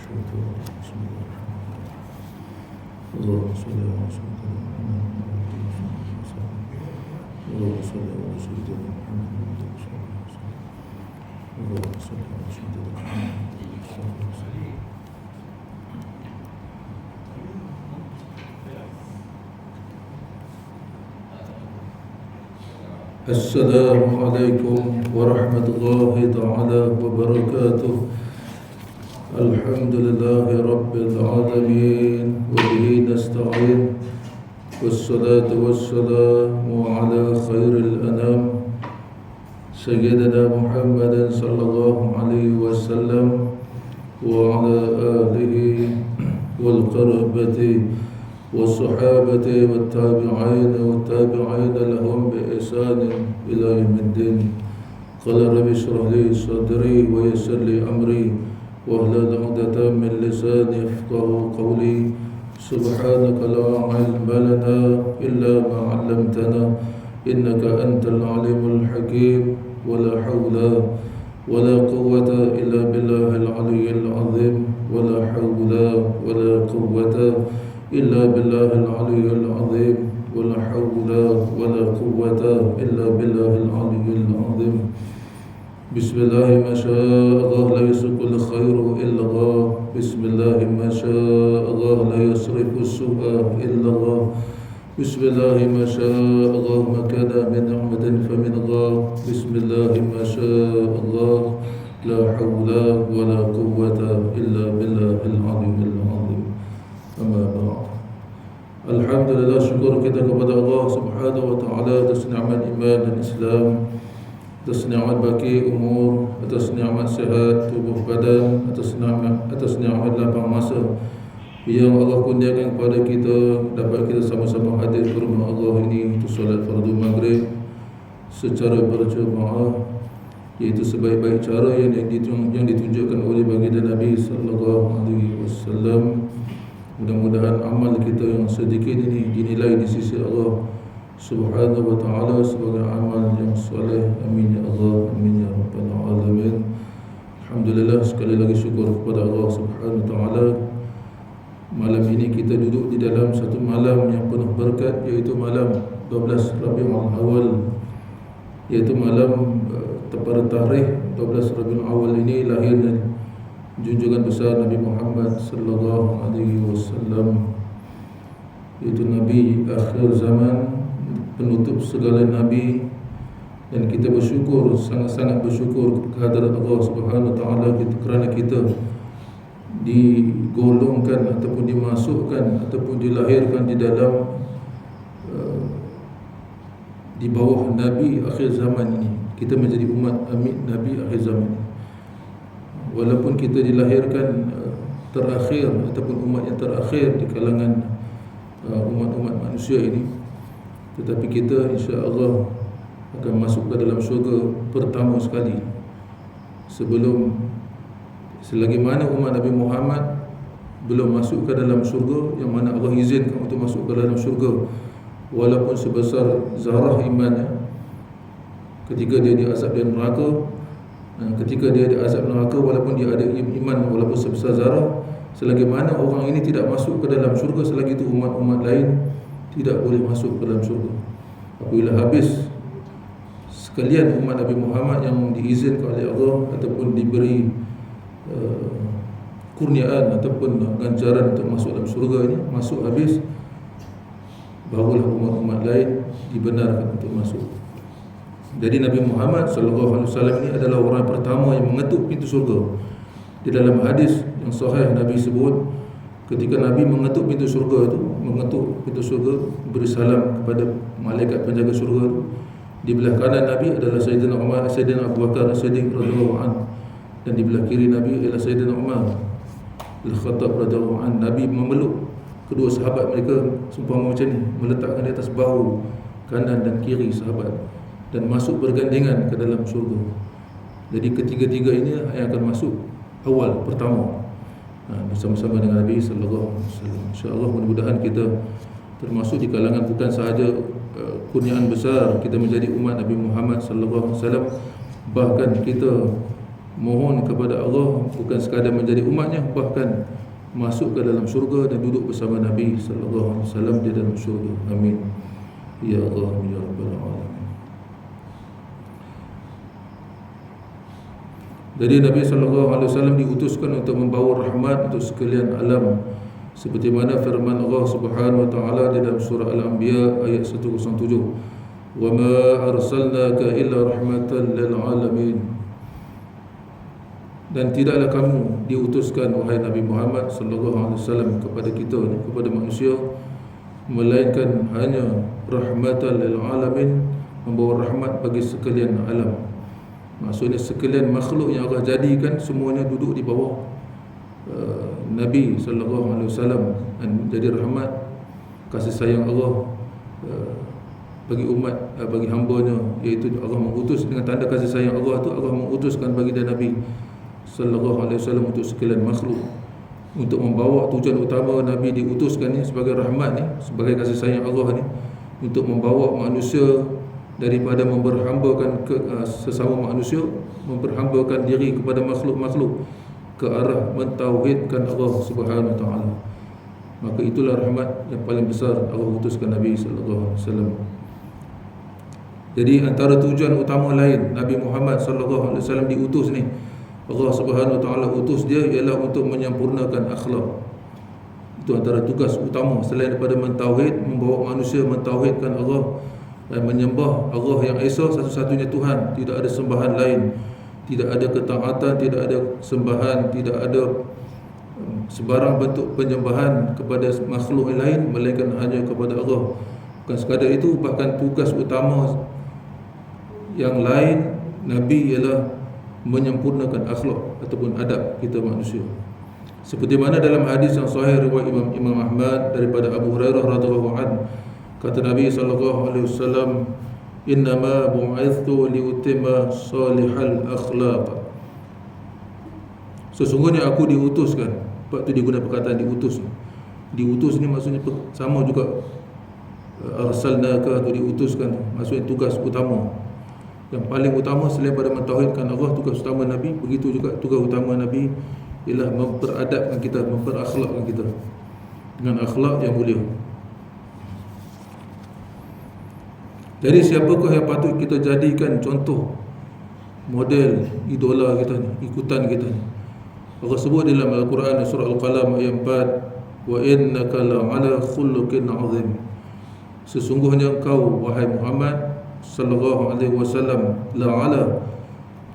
الشيطان بسم الله اللهم صل على سيدنا محمد اللهم صل على سيدنا محمد اللهم صل على سيدنا محمد. السلام عليكم ورحمة الله تعالى وبركاته. الحمد لله رب العالمين وبه نستعين والصلاة والسلام على خير الأنام سيدنا محمد صلى الله عليه وسلم وعلى آله والقرابة والصحابة والتابعين والتابعين لهم بإحسان إلى يوم الدين. قال رب اشرح لي صدري ويسر لي أمري واحلل عقدة من لساني يفقهوا قولي. سبحانك لا علم لنا إلا ما علمتنا إنك أنت العليم الحكيم. ولا حول ولا قوة إلا بالله العلي العظيم. ولا حول ولا قوة إلا بالله العلي العظيم. ولا حول ولا قوة إلا بالله العلي العظيم. بسم الله ما شاء الله لا يسرق الخير إلا الله. بسم الله ما شاء الله لا يصرف السوء إلا الله. بسم الله ما شاء الله ما كان من نعمة فمن الله. بسم الله ما شاء الله لا حول ولا قوة إلا بالله العلي العظيم. Amma ba'd. Alhamdulillah, syukur kita kepada Allah Subhanahu wa taala atas nikmat iman dan Islam, atas nikmat baki umur, atas nikmat sihat tubuh badan, atas nikmat lapang masa yang Allah kurniakan kepada kita, dapat kita sama-sama hadir ke rumah Allah ini untuk solat fardu maghrib secara berjemaah, iaitu sebaik-baik cara yang ditunjukkan oleh baginda Nabi sallallahu alaihi wasallam. Mudah-mudahan amal kita yang sedikit ini dinilai di sisi Allah Subhanahu wa taala sebagai amal yang soleh. Amin ya Allah, amin ya rabbal alamin. Alhamdulillah, sekali lagi syukur kepada Allah Subhanahu wa taala. Malam ini kita duduk di dalam satu malam yang penuh berkat, iaitu malam 12 Rabiul Awal, iaitu malam pada tarikh 12 Rabiul Awal ini lahirnya junjungan besar Nabi Muhammad sallallahu alaihi wasallam, itu Nabi akhir zaman, penutup segala nabi. Dan kita bersyukur, sangat-sangat bersyukur kehadirat Allah Subhanahu wa taala kerana kita digolongkan ataupun dimasukkan ataupun dilahirkan di dalam di bawah Nabi akhir zaman ini. Kita menjadi umat amin Nabi akhir zaman ini. Walaupun kita dilahirkan terakhir ataupun umat yang terakhir di kalangan umat-umat manusia ini, tetapi kita insya-Allah akan masuk ke dalam syurga pertama sekali selagi mana umat Nabi Muhammad belum masuk ke dalam syurga, yang mana Allah izinkan untuk masuk ke dalam syurga walaupun sebesar zarah imannya. Ketika dia diazab di neraka, ketika dia diazab neraka, walaupun dia ada iman walaupun sebesar zarah, selagi mana orang ini tidak masuk ke dalam syurga, selagi itu umat-umat lain tidak boleh masuk ke dalam syurga. Apabila habis sekalian umat Nabi Muhammad yang diizinkan oleh Allah ataupun diberi kurniaan ataupun ganjaran untuk masuk dalam syurga ini, masuk habis, barulah umat-umat lain dibenarkan untuk masuk. Jadi Nabi Muhammad sallallahu alaihi wasallam ini adalah orang pertama yang mengetuk pintu surga. Di dalam hadis yang sahih Nabi sebut, ketika Nabi mengetuk pintu surga beri salam kepada malaikat penjaga surga itu, di belah kanan Nabi adalah Sayyidina Umar, Sayyidina Abu Bakar As-Siddiq radhiyallahu anhu, dan di belah kiri Nabi adalah Sayyidina Umar Al-Khattab radhiyallahu anhu. Nabi memeluk kedua sahabat mereka seumpama macam ni, meletakkan di atas bahu kanan dan kiri sahabat, dan masuk bergandengan ke dalam syurga. Jadi ketiga-tiga ini yang akan masuk awal pertama bersama-sama dengan Nabi sallallahu alaihi wasallam. Insya-Allah mudah-mudahan kita termasuk di kalangan bukan sahaja kurniaan besar kita menjadi umat Nabi Muhammad sallallahu alaihi wasallam, bahkan kita mohon kepada Allah bukan sekadar menjadi umatnya, bahkan masuk ke dalam syurga dan duduk bersama Nabi sallallahu alaihi wasallam di dalam syurga. Amin ya Allah ya rabbal alamin. Jadi Nabi sallallahu alaihi wasallam diutuskan untuk membawa rahmat untuk sekalian alam, seperti mana firman Allah Subhanahu wa taala di dalam surah Al-Anbiya ayat 107, "Wa ma arsalnaka illa rahmatan lil alamin." Dan tidaklah kamu diutuskan wahai Nabi Muhammad sallallahu alaihi wasallam kepada kita ni, kepada manusia, melainkan hanya rahmatan lil alamin, membawa rahmat bagi sekalian alam. Maksudnya sekalian makhluk yang Allah jadikan semuanya duduk di bawah Nabi sallallahu alaihi wasallam, dan jadi rahmat kasih sayang Allah bagi umat, bagi hamba-Nya, iaitu Allah mengutus dengan tanda kasih sayang Allah tu, Allah mengutuskan bagi dia Nabi sallallahu alaihi wasallam untuk sekalian makhluk, untuk membawa tujuan utama Nabi diutuskan ni sebagai rahmat ni, sebagai kasih sayang Allah ni, untuk membawa manusia daripada memperhambakan sesama manusia, memperhambakan diri kepada makhluk-makhluk ke arah mentauhidkan Allah Subhanahu wa taala. Maka itulah rahmat yang paling besar Allah utuskan Nabi sallallahu alaihi wasallam. Jadi antara tujuan utama lain Nabi Muhammad sallallahu alaihi wasallam diutus ni, Allah Subhanahu wa taala utus dia ialah untuk menyempurnakan akhlak. Itu antara tugas utama selain daripada mentauhid, membawa manusia mentauhidkan Allah dan menyembah Allah yang esa, satu-satunya Tuhan, tidak ada sembahan lain, tidak ada ketaatan, tidak ada sembahan, tidak ada sebarang bentuk penyembahan kepada makhluk yang lain melainkan hanya kepada Allah. Bukan sekadar itu, bahkan tugas utama yang lain Nabi ialah menyempurnakan akhlak ataupun adab kita manusia. Seperti mana dalam hadis yang sahih riwayat Imam Ahmad daripada Abu Hurairah radhiyallahu anhu, kata Nabi sallallahu alaihi wasallam, "Innama bu'ithtu liutimma salihal akhlaq." Sesungguhnya aku diutuskan. Sebab tu digunakan perkataan diutus. Diutus ni maksudnya sama juga arsalnaka, tu diutuskan, maksudnya tugas utama. Yang paling utama selain pada mentauhidkan Allah, tugas utama Nabi, begitu juga tugas utama Nabi ialah memperadabkan kita, memperakhlakkan kita dengan akhlak yang mulia. Jadi siapakah yang patut kita jadikan contoh, model, idola kita ni, ikutan kita ni? Allah sebut dalam Al-Quran surah Al-Qalam ayat 4, "Wa innaka la'ala khuluqin 'azim." Sesungguhnya engkau wahai Muhammad sallallahu alaihi wasallam la'ala,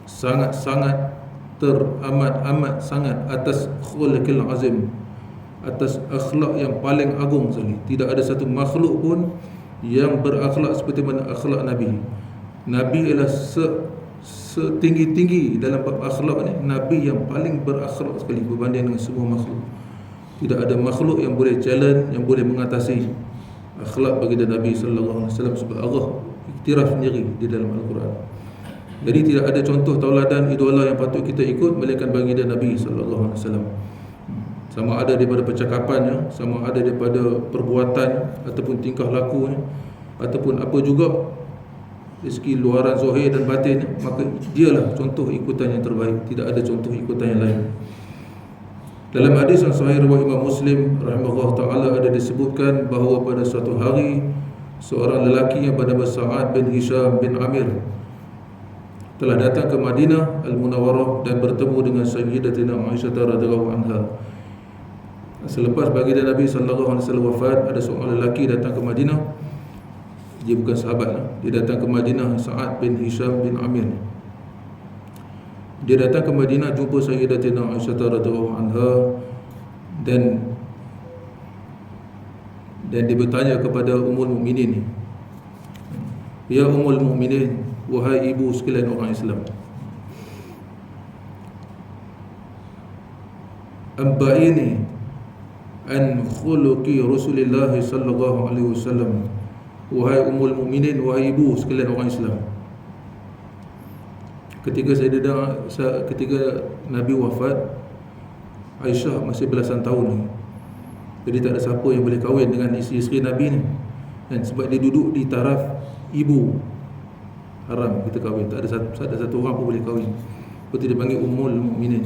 sangat-sangat teramat-amat sangat atas khuluqil azim, atas akhlak yang paling agung sekali. Tidak ada satu makhluk pun yang berakhlak seperti mana akhlak Nabi. Nabi ialah setinggi-tinggi dalam bab akhlak ni, Nabi yang paling berakhlak sekali berbanding dengan semua makhluk. Tidak ada makhluk yang boleh challenge, yang boleh mengatasi akhlak bagi Nabi sallallahu alaihi wasallam, sebab Allah iktiraf sendiri di dalam Al-Quran. Jadi tidak ada contoh tauladan idola yang patut kita ikut melainkan baginda Nabi sallallahu alaihi wasallam. Sama ada daripada percakapannya, sama ada daripada perbuatan ataupun tingkah lakunya, ataupun apa juga dari segi luaran zahir dan batin, maka dialah contoh ikutan yang terbaik. Tidak ada contoh ikutan yang lain. Dalam hadis yang sahih riwayat Imam Muslim rahimahullah taala ada disebutkan bahawa pada suatu hari seorang lelaki yang bernama Sa'ad bin Hisham bin Amir telah datang ke Madinah Al-Munawwarah dan bertemu dengan Sayyidatina Aisyah radhiyallahu anha. Selepas baginda Nabi sallallahu alaihi wasallam wafat, ada seorang lelaki datang ke Madinah. Dia bukan sahabat, dia datang ke Madinah, Sa'ad bin Hisham bin Amir. Dia datang ke Madinah, jumpa Sayyidatina Aisyah radhiyallahu anha, dan dia bertanya kepada Ummul Mukminin, "Ya Ummul Mukminin, wahai ibu sekalian orang Islam, amba'ini an khuluqi Rasulullah sallallahu alaihi wasallam." Wahai Ummul Mukminin, wahai ibu sekalian orang Islam, ketika Nabi wafat, Aisyah masih belasan tahun ni. Jadi tak ada siapa yang boleh kahwin dengan isteri-isteri Nabi ni. Dan sebab dia duduk di taraf ibu, haram kita kahwin. Tak ada satu orang pun boleh kahwin. seperti dipanggil Ummul Mukminin.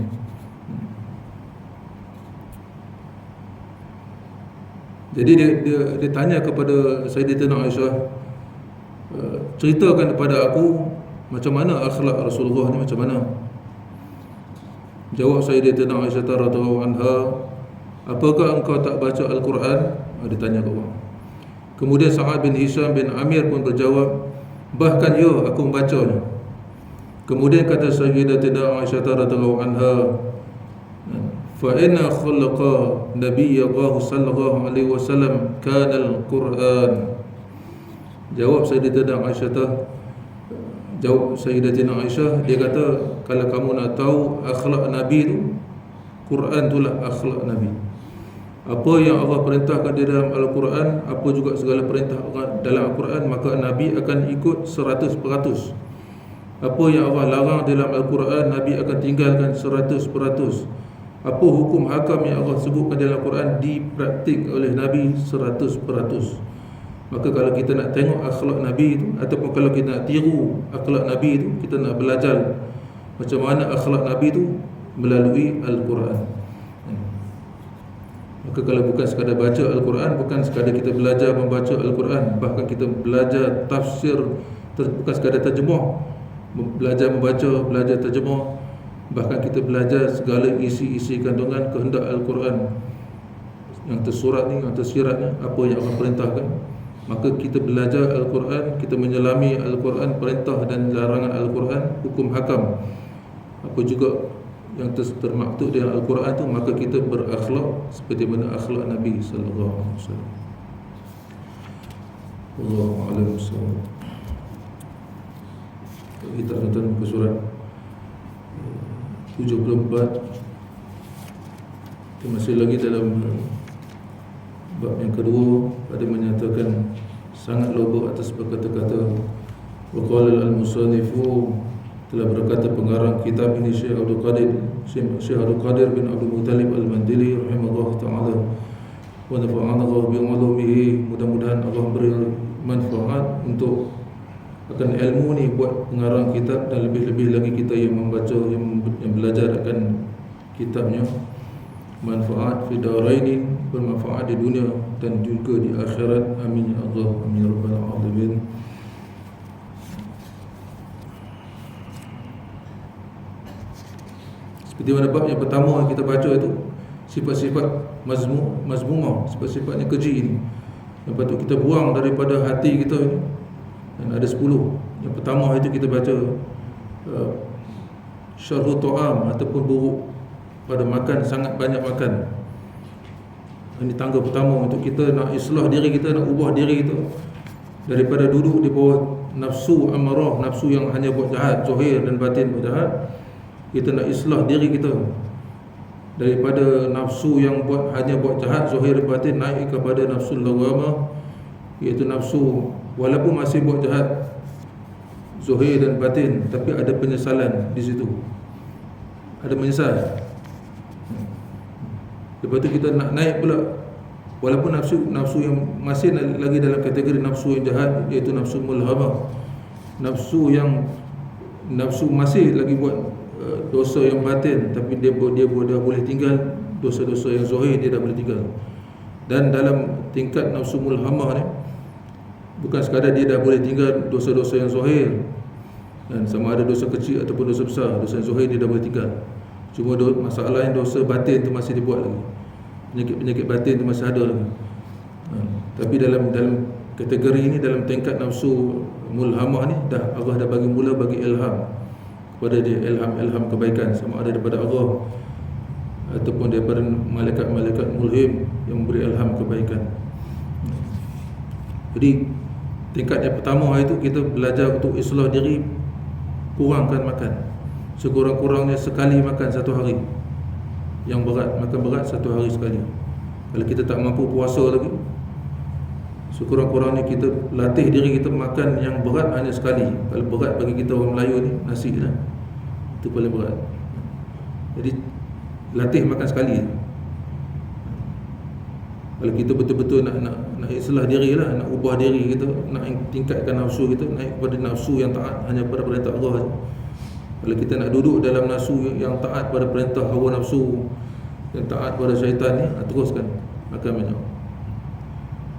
Jadi dia tanya kepada Sayyidatina Aisyah, ceritakan kepada aku macam mana akhlak Rasulullah ni, macam mana. Jawab Sayyidatina Aisyah radhiyallahu anha, apakah engkau tak baca Al-Quran? Dia tanya ke orang. Kemudian Sa'ad bin Hisham bin Amir pun berjawab, bahkan ya, aku membacanya. Kemudian kata Sayyidatina Aisyah radhiyallahu anha, fa inna khalaqa Nabiyyullah sallallahu alaihi wasallam kana al-Quran. Jawab Sayyidatina Aisyah, dia kata, kalau kamu nak tahu akhlak Nabi tu, Quran itulah akhlak Nabi. Apa yang Allah perintahkan di dalam Al-Quran, apa juga segala perintah dalam Al-Quran, maka Nabi akan ikut 100%. Apa yang Allah larang dalam Al-Quran, Nabi akan tinggalkan 100%. Apa hukum hakam yang Allah sebutkan dalam Al-Quran, dipraktik oleh Nabi 100%. Maka kalau kita nak tengok akhlak Nabi itu, ataupun kalau kita nak tiru akhlak Nabi itu, kita nak belajar macam mana akhlak Nabi itu melalui Al-Quran. Maka kalau bukan sekadar baca Al-Quran, bukan sekadar kita belajar membaca Al-Quran, bahkan kita belajar tafsir, bukan sekadar terjemah, belajar membaca, belajar terjemah, bahkan kita belajar segala isi-isi kandungan kehendak Al-Quran yang tersurat ni, yang tersirat ni, apa yang Allah perintahkan. Maka kita belajar Al-Quran, kita menyelami Al-Quran, perintah dan larangan Al-Quran, hukum hakam, apa juga yang termaktub dalam Al-Quran tu, maka kita berakhlak seperti mana akhlak Nabi sallallahu alaihi wasallam. Wallahu a'lam bissawab. Kita tonton ke surat 74. Kita masih lagi dalam bab yang kedua, ada menyatakan sangat lobo atas berkata-kata. Wa qala al-musannifu, telah berkata pengarang kitab ini Syekh Abdul Qadir bin Abdul Muttalib Al-Mandili rahimahullah ta'ala, wa nafa'ana Allah bi'ulumihi. Mudah-mudahan Allah beri manfaat untuk akan ilmu ni buat pengarang kitab, dan lebih-lebih lagi kita yang membaca, yang belajar akan kitabnya. Manfaat fi daraini, bermanfaat di dunia dan juga di akhirat. Amin ya Allah, amin ya rabbal alamin. Seperti mana bab yang pertama yang kita baca itu, sifat-sifat mazmumah, sifat-sifatnya keji ini yang patut kita buang daripada hati kita ini. Dan ada 10. Yang pertama itu kita baca syarhu ta'am, ataupun buruk pada makan, sangat banyak makan. Ini tangga pertama untuk kita nak islah diri kita, nak ubah diri kita daripada duduk di bawah nafsu amarah, nafsu yang hanya buat jahat, zahir dan batin buat jahat. Kita nak islah diri kita daripada nafsu yang hanya buat jahat, zahir dan batin, naik kepada nafsu lawamah, iaitu nafsu walaupun masih buat jahat zahir dan batin, tapi ada penyesalan di situ, ada menyesal. Lepas tu kita nak naik pula, walaupun nafsu yang masih lagi dalam kategori nafsu yang jahat, iaitu nafsu mulhamah, nafsu masih lagi buat dosa yang batin, tapi dia dah boleh tinggal dosa-dosa yang zahir, dia dah boleh tinggal. Dan dalam tingkat nafsu mulhamah ni, bukan sekadar dia dah boleh tinggal dosa-dosa yang zahir, dan sama ada dosa kecil ataupun dosa besar, dosa yang zahir dia dah boleh tinggal. Cuma masalah yang dosa batin tu masih dibuat lagi, penyakit batin tu masih ada lagi. Tapi dalam kategori ini, dalam tingkat nafsu mulhamah ni, Allah dah bagi ilham kepada dia, ilham kebaikan, sama ada daripada Allah ataupun daripada malaikat-malaikat mulhim yang memberi ilham kebaikan. Jadi tingkat yang pertama itu kita belajar untuk islah diri, kurangkan makan. Sekurang-kurangnya sekali makan satu hari. Yang berat, makan berat satu hari sekali. Kalau kita tak mampu puasa lagi, sekurang-kurangnya kita latih diri kita makan yang berat hanya sekali. Kalau berat bagi kita orang Melayu ni, nasi lah, itu paling berat. Jadi latih makan sekali. Kalau kita betul-betul nak islah diri lah, nak ubah diri kita, nak tingkatkan nafsu kita, naik kepada nafsu yang taat hanya pada perintah Allah. Kalau kita nak duduk dalam nafsu yang taat pada perintah hawa nafsu, yang taat pada syaitan ni, teruskan makan minyak.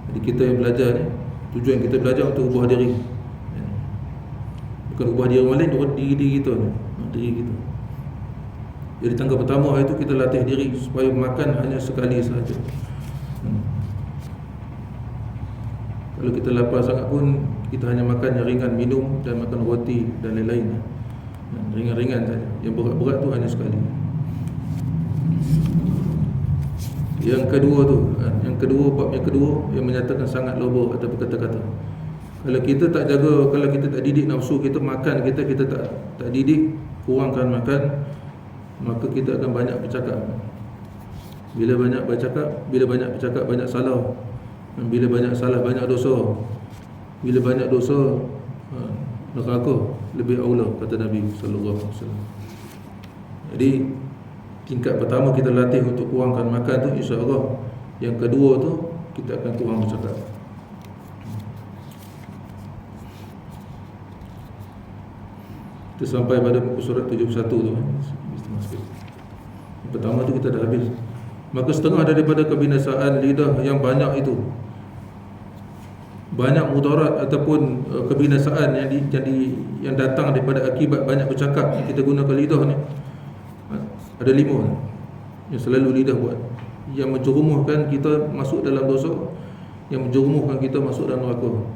Jadi kita yang belajar ni, tujuan kita belajar untuk ubah diri, bukan ubah diri orang lain, ubah diri kita ni, diri kita. Jadi tangga pertama hari tu kita latih diri supaya makan hanya sekali sahaja. Kalau kita lapar sangat pun, kita hanya makan yang ringan, minum dan makan roti dan lain-lain. Ringan-ringan saja. Yang berat-berat tu hanya sekali. Yang kedua tu, bab yang kedua yang menyatakan sangat loba atau kata-kata. Kalau kita tak jaga, kalau kita tak didik nafsu kita, makan kita tak didik, kurangkan makan, maka kita akan banyak bercakap. Bila banyak bercakap banyak salah. Bila banyak salah banyak dosa. Bila banyak dosa, neraka lebih aula, kata Nabi sallallahu alaihi wasallam. Jadi tingkat pertama kita latih untuk kurangkan makan tu, insya-Allah. Yang kedua tu kita akan kurang bercakap. Kita sampai pada muka surat 71 tu. Yang pertama tu kita dah habis. Maka setengah daripada kebinasaan lidah yang banyak itu, banyak mudarat ataupun kebinasaan yang datang daripada akibat banyak bercakap yang kita gunakan lidah ni, ada 5 yang selalu lidah buat, yang menjerumuhkan kita masuk dalam dosa, yang menjerumuhkan kita masuk dalam neraka.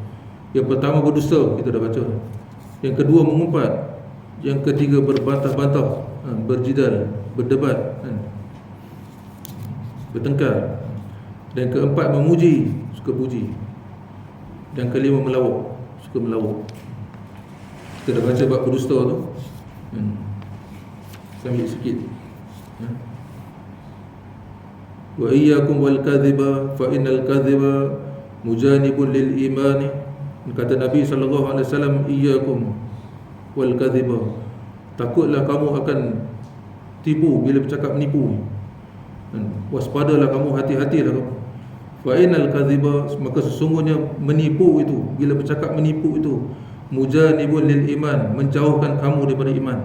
Yang pertama berdusta, kita dah baca. Yang kedua mengumpat. Yang ketiga berbantah-bantah, berjidal, berdebat, bertengkar. Dan keempat memuji, suka puji. Dan kelima melawak, suka melawak. Kita dah baca bab berdusta tu. Saya ambil sikit. Wa iyyakum wal kadhiba fa innal kadhiba mujanibun lil imani. Kata Nabi sallallahu alaihi wasallam, iyyakum wal kadhiba, takutlah kamu akan tipu bila bercakap menipu. Waspadalah kamu, hati-hatilah kamu. Fa innal kadhiba, maka sesungguhnya menipu itu, bila bercakap menipu itu, mujanibun lil iman, menjauhkan kamu daripada iman.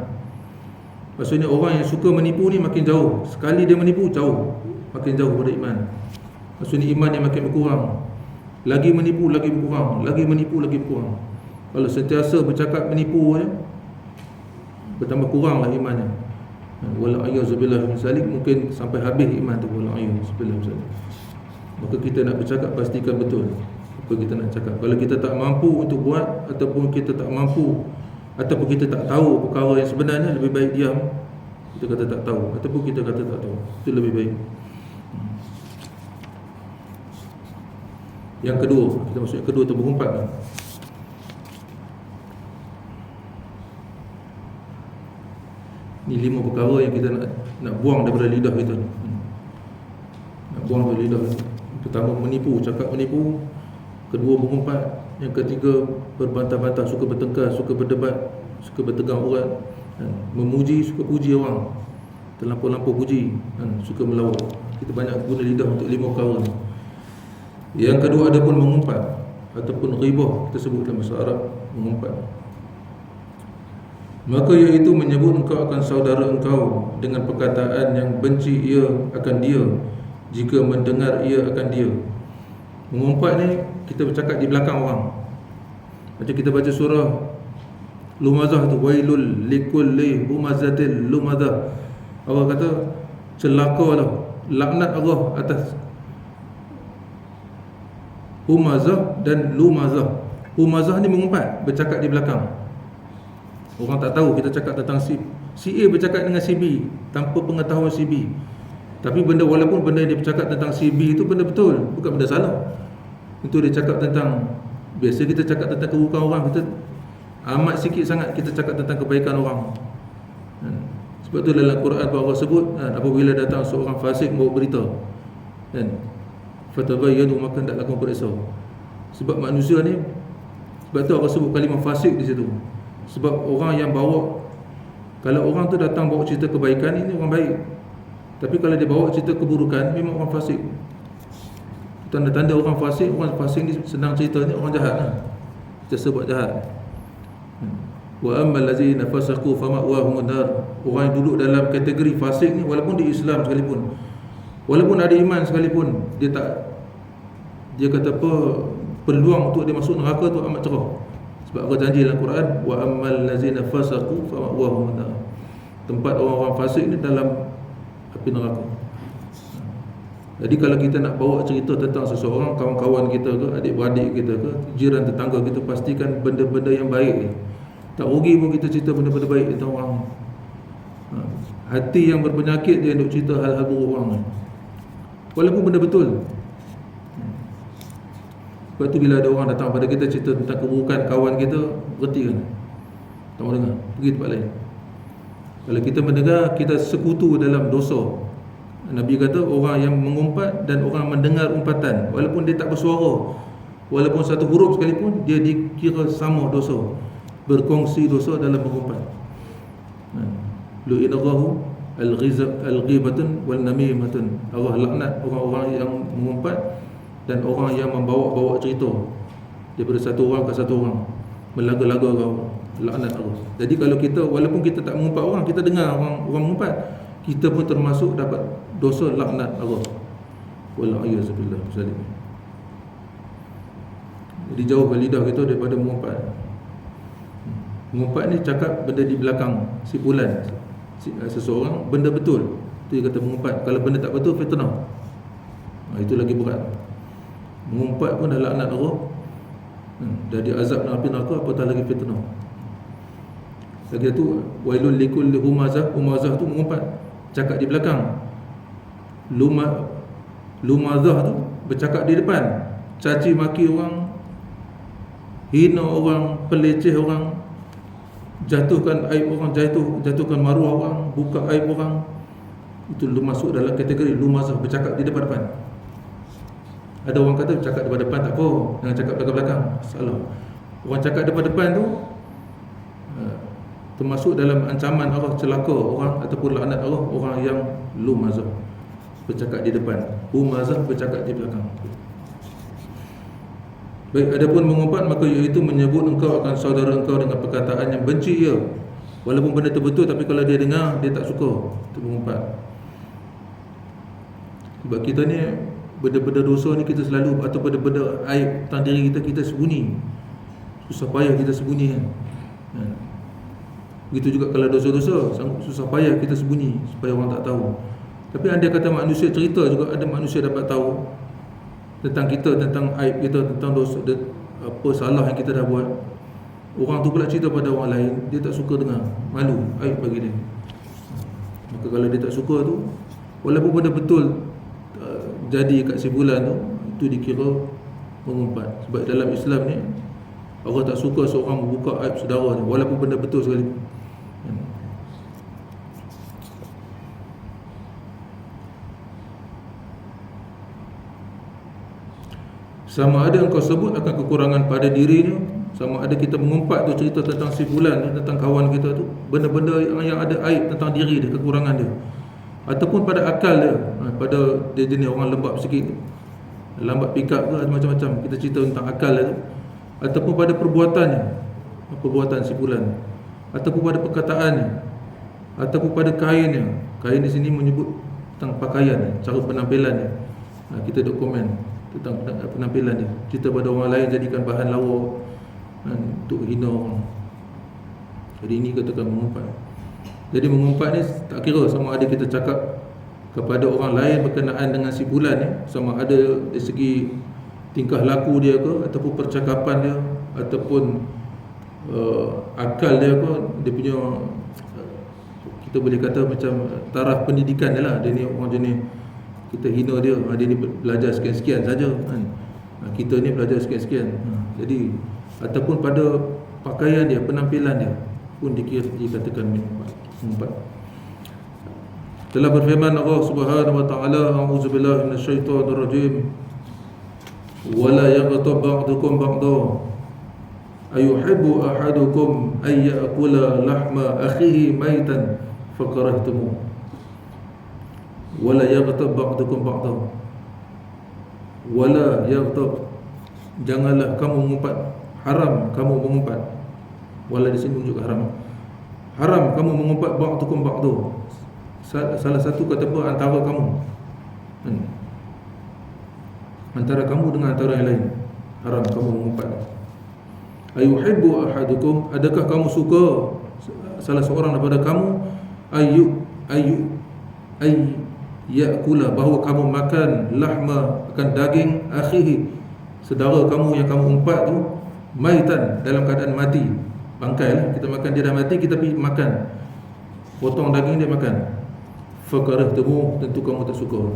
Maksudnya orang yang suka menipu ni makin jauh. Sekali dia menipu, jauh, makin jauh daripada iman. Maksudnya iman yang makin berkurang. Lagi menipu, lagi berkurang. Lagi menipu, lagi berkurang. Kalau sentiasa bercakap menipu je, bertambah kuranglah imannya. Wala a'udzubillah min zalik, mungkin sampai habis iman tu. Wala a'udzubillah min zalik. Maka kita nak bercakap, pastikan betul apa kita nak cakap. Kalau kita tak mampu untuk buat, ataupun kita tak mampu, ataupun kita tak tahu perkara yang sebenarnya, lebih baik diam. Kita kata tak tahu, ataupun kita kata tak tahu, itu lebih baik. Yang kedua, kita masuk yang kedua tu, berumpat. Ni 5 perkara yang kita nak buang daripada lidah kita. Nak buang daripada lidah. Pertama menipu, cakap menipu. Kedua mengumpat. Yang ketiga berbantah-bantah, suka bertengkar, suka berdebat, suka bertegang urat. Memuji, suka puji orang, terlampau-lampau puji, suka melawak. Kita banyak guna lidah untuk 5 perkara ni. Yang kedua ada pun mengumpat ataupun ghibah, kita sebut dalam bahasa Arab, mengumpat. Maka iaitu menyebut engkau akan saudara engkau dengan perkataan yang benci ia akan dia jika mendengar ia akan dia. Mengumpat ni kita bercakap di belakang orang. Macam kita baca surah Lumazah tu, wailul likulli humazatil lumazah. Allah kata celakalah, laknat Allah atas humazah dan lumazah. Humazah ni mengumpat, bercakap di belakang. Orang tak tahu kita cakap tentang si A bercakap dengan si B tanpa pengetahuan si B. Tapi benda, walaupun benda yang dia bercakap tentang si B itu benda betul, bukan benda salah. Itu dia cakap tentang, biasa kita cakap tentang keburukan orang, kita amat sikit sangat kita cakap tentang kebaikan orang. Sebab tu dalam Quran Allah sebut, apabila datang seorang fasik bawa berita, fatabayyanu, maka hendaklah kamu periksa. Sebab manusia ni, sebab tu Allah sebut kalimah fasik di situ. Sebab orang yang bawa, kalau orang tu datang bawa cerita kebaikan, ini orang baik. Tapi kalau dia bawa cerita keburukan, memang orang fasik. Tanda-tanda orang fasik ni senang cerita, ni orang jahat lah. Kita sebut jahat. Wa ammal ladzina fasaqu fama'wahumun nar. Orang yang duduk dalam kategori fasik ni, walaupun di Islam sekalipun, walaupun ada iman sekalipun, dia kata apa, peluang untuk dia masuk neraka tu amat cerah. Sebab Allah janji dalam Quran, wa ammal ladzina fasaqu fama'wahumun nar. Tempat orang-orang fasik ni dalam api neraka. Jadi kalau kita nak bawa cerita tentang seseorang, kawan-kawan kita ke, adik-beradik kita ke, jiran tetangga kita, pastikan benda-benda yang baik. Tak rugi pun kita cerita benda-benda baik tentang orang. Hati yang berpenyakit dia nak cerita hal-hal buruk orang ni, walaupun benda betul. Sebab tu bila ada orang datang pada kita cerita tentang keburukan kawan kita, berhenti kan, tak mau dengar, pergi tempat lain. Kalau kita mendengar, kita sekutu dalam dosa. Nabi kata orang yang mengumpat dan orang mendengar umpatan, walaupun dia tak bersuara, walaupun satu huruf sekalipun, dia dikira sama dosa, berkongsi dosa dalam mengumpat. Lu'inallahu al-ghibatun wal namimatun. Allah laknat orang-orang yang mengumpat dan orang yang membawa-bawa cerita daripada satu orang ke satu orang, melaga-laga kau, laknat Allah. Jadi kalau kita, walaupun kita tak mengumpat orang, kita dengar orang mengumpat, kita pun termasuk dapat dosa laknat Allah. Wal-a'iyyazubillah. Jadi jauhkan lidah kita daripada mengumpat. Mengumpat ni cakap benda di belakang simpulan seseorang, benda betul, tu dia kata mengumpat. Kalau benda tak betul, fitnah. Itu lagi berat. Mengumpat pun dah laknat Allah, dah diazab dengan api neraka, apatah lagi fitnah. Lagi tu wailul likulli humazah. Humazah tu mengumpat, cakap di belakang. Lumazah tu bercakap di depan, caci maki orang, hina orang, peleceh orang, jatuhkan aib orang, jatuhkan maruah orang, buka aib orang. Itu masuk dalam kategori lumazah, bercakap di depan-depan. Ada orang kata bercakap depan-depan tak apa, jangan cakap belakang-belakang. Salah. Orang cakap depan-depan tu termasuk dalam ancaman Allah, celaka orang ataupun laknat Allah, orang yang lumazah, bercakap di depan. Humazah, bercakap di belakang. Baik, adapun mengumpat, maka iaitu menyebut engkau akan saudara engkau dengan perkataan yang benci ia, walaupun benda tu betul, tapi kalau dia dengar, dia tak suka, itu mengumpat. Sebab kita ni, benda-benda dosa ni kita selalu, atau benda-benda aib tentang diri kita, kita sembunyi. Susah payah kita sembunyi kan. Begitu juga kalau dosa-dosa, susah payah kita sembunyi supaya orang tak tahu. Tapi andai kata manusia cerita juga, ada manusia dapat tahu tentang kita, tentang aib kita, tentang dosa, apa salah yang kita dah buat. Orang tu pula cerita pada orang lain, dia tak suka dengar, malu, aib bagi dia. Maka kalau dia tak suka tu, walaupun benda betul jadi kat simpulan tu, itu dikira mengumpat. Sebab dalam Islam ni, Allah tak suka seorang membuka aib saudara ni, walaupun benda betul sekali. Sama ada engkau sebut akan kekurangan pada dirinya, sama ada kita mengumpat tu cerita tentang si fulan, tentang kawan kita tu, benda-benda yang ada aib tentang diri dia, kekurangan dia, ataupun pada akal dia, pada dia jenis orang lembab sikit, lambat pick up ke, macam-macam kita cerita tentang akal dia tu, ataupun pada perbuatannya, perbuatan si fulan, ataupun pada perkataannya, ataupun pada kainnya. Kain di sini menyebut tentang pakaian, cara penampilannya. Kita dokumen tentang penampilan dia, cerita pada orang lain, jadikan bahan lawa untuk hina orang. Jadi ini katakan mengumpat. Jadi mengumpat ni tak kira sama ada kita cakap kepada orang lain berkenaan dengan si fulan ni, sama ada dari segi tingkah laku dia ke, ataupun percakapan dia, ataupun akal dia ke, dia punya kita boleh kata macam taraf pendidikan dia lah. Dia ni orang jenis kita hina dia, dia ni belajar sekian-sekian saja kan. Kita ni belajar sekian-sekian. Jadi ataupun pada pakaian dia, penampilan dia pun dikatakan mengumpat. Telah berfirman Allah Subhanahu wa taala, a'udzubillahi minasyaitonir rajim, wala yaghtab ba'dukum ba'dha ayuhibbu ahadukum ay ya'kula lahma akhihi maitan fakarahtumu. Wala yaghtab ba'dukum ba'dha. Wala yaghtab, janganlah kamu mengumpat, haram kamu mengumpat. Wala di sini menunjukkan haram. Haram kamu mengumpat ba'dukum ba'du. Salah satu kata apa antara kamu. Antara kamu dengan antara yang lain. Haram kamu mengumpat. Ayuhibbu ahadukum, adakah kamu suka salah seorang daripada kamu yakula, bahawa kamu makan lahma, akan daging akhihi, saudara kamu yang kamu umpat tu, maitan, dalam keadaan mati, bangkai lah, kita makan dia dah mati, kita pergi makan, potong daging dia makan. Fakarahtumu, tentu kamu tak suka.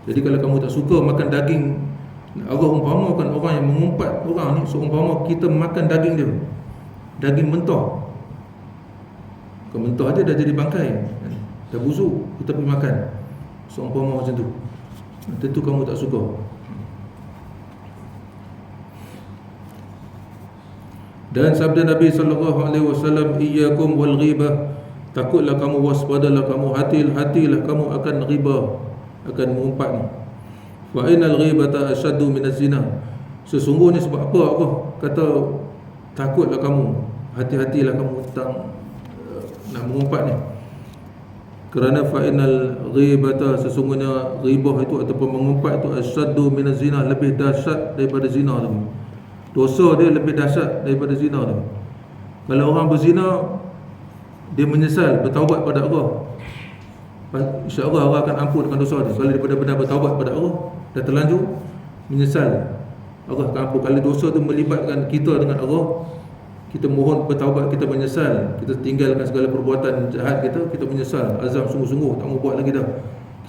Jadi kalau kamu tak suka makan daging, Allah umpamakan orang yang mengumpat orang ni, seumpama kita makan daging dia, daging mentah. Kalau mentah aja dah jadi bangkai, dah busuk, kita pergi makan, seumpama macam tu, tentu kamu tak suka. Dan sabda Nabi SAW, iyyakum wal ghibah, takutlah kamu, waspadalah kamu, hati-hatilah kamu akan ghibah, akan mengumpat ni. Fa innal ghibata asyaddu minaz zina, sesungguhnya sebab apa Allah kata takutlah kamu, hati-hatilah kamu tentang nak mengumpat ni. Kerana fa innal ghibata, sesungguhnya ghibah itu ataupun mengumpat itu asyaddu minaz zina, lebih dahsyat daripada zina tu. Dosa dia lebih dahsyat daripada zina tu. Kalau orang berzina, dia menyesal, bertaubat pada Allah, insya-Allah Allah akan ampunkan dosa dia. Kalau dia benar-benar bertaubat pada Allah, dah terlanjur menyesal, Allah akan ampun. Kalau dosa tu melibatkan kita dengan Allah, kita mohon bertaubat, kita menyesal, kita tinggalkan segala perbuatan jahat kita menyesal, azam sungguh-sungguh tak mau buat lagi dah,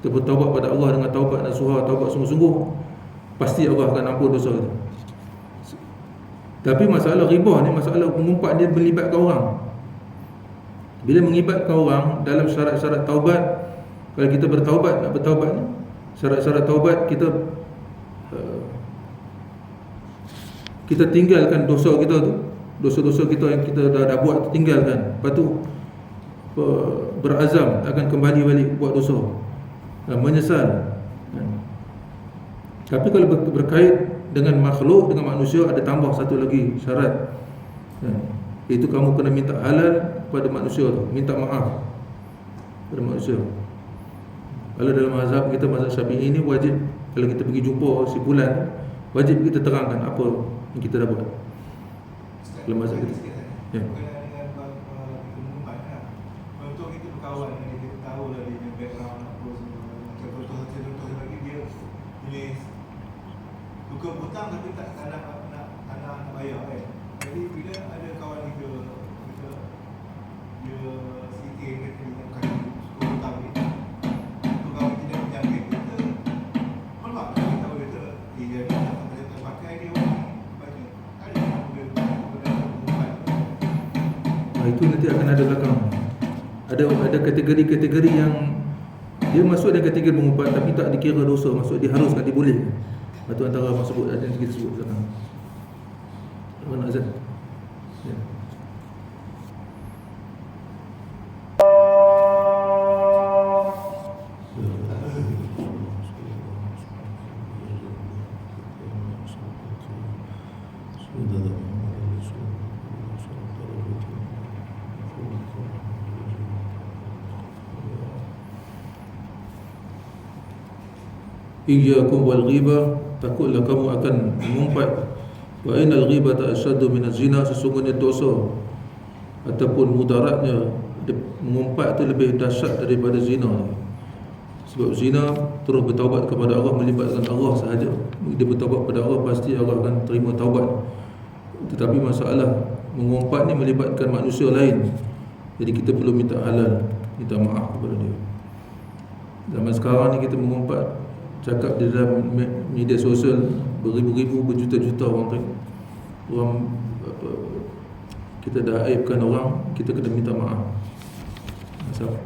kita bertaubat pada Allah dengan taubat nasuha, taubat sungguh-sungguh, pasti Allah akan ampun dosa kita. Tapi masalah ghibah ni, masalah mengumpat dia melibatkan orang. Bila melibatkan orang dalam syarat-syarat taubat, kalau kita bertaubat, nak bertaubat ni, syarat-syarat taubat kita tinggalkan dosa kita tu, dosa-dosa kita yang kita dah buat, tinggalkan. Lepas tu berazam akan kembali balik buat dosa, menyesal. Tapi kalau berkait dengan makhluk, dengan manusia, ada tambah satu lagi syarat, iaitu kamu kena minta halal pada manusia tu, minta maaf pada manusia. Kalau dalam mazhab kita, mazhab Syafi'i ini, wajib kalau kita pergi jumpa si fulan, wajib kita terangkan apa yang kita dah buat. Kalau mazhab kita, ya. Contoh kita berkawan, kita tahu lah dia punya background apa semua. Contoh lagi dia jenis tukar hutang tapi tak nak bayar kan. Jadi bila ada kawan kita dia sikit kata dia bukan suka hutang ni, tu kawan tidak menjangkit kita malah kita tahu dia dia tak pakai dia baju ada boleh mengumpat. Itu nanti akan ada belakang. Ada kategori-kategori yang dia masuk dalam kategori mengumpat tapi tak dikira dosa, masuk diharuskan, dibolehkan. Itu antara orang sebut, ada yang kita sebut sekarang. Mana azan? Ya. Iyyakum wal ghibah, takutlah kamu akan mengumpat. Wa innal ghibata asyaddu minaz zina, sesungguhnya dosa ataupun mudaratnya mengumpat itu lebih dahsyat daripada zina. Sebab zina terus bertaubat kepada Allah, melibatkan Allah sahaja. Dia bertaubat kepada Allah, pasti Allah akan terima taubat. Tetapi masalah mengumpat ni melibatkan manusia lain, jadi kita perlu minta halal, minta maaf kepada dia. Zaman sekarang ni kita mengumpat, cakap di dalam media sosial, beribu-ribu, berjuta-juta orang kita dah aibkan orang, kita kena minta maaf.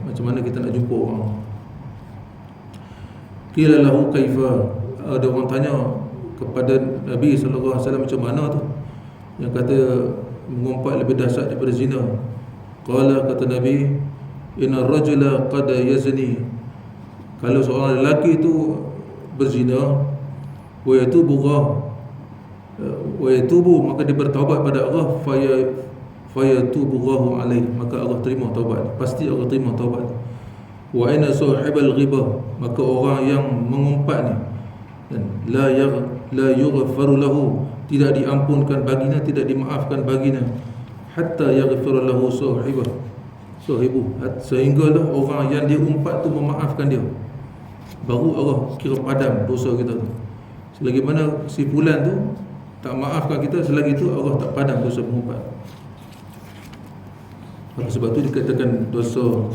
Macam mana kita nak jumpa orang? Qila lahu kaifa, ada orang tanya kepada Nabi SAW, macam mana tu yang kata mengumpat lebih dahsyat daripada zina. Qala, kata Nabi, inna rajula qad yazni, kalau seorang lelaki itu berzina, wa yatubu, wa yatubu, maka dia bertaubat pada Allah, fayatubullahu alaih, maka Allah terima taubat, pasti Allah terima taubat. Wa inna sahibal ghibah, maka orang yang mengumpat ni dan la yughfaru lahu, tidak diampunkan baginya, tidak dimaafkan baginya, hatta yaghfir lahu sahibu, sehinggalah orang yang dia umpat tu memaafkan dia, baru Allah kira padam dosa kita tu. Selagi mana si fulan tu tak maafkan kita, selagi itu Allah tak padam dosa mengumpat. Sebab tu dikatakan dosa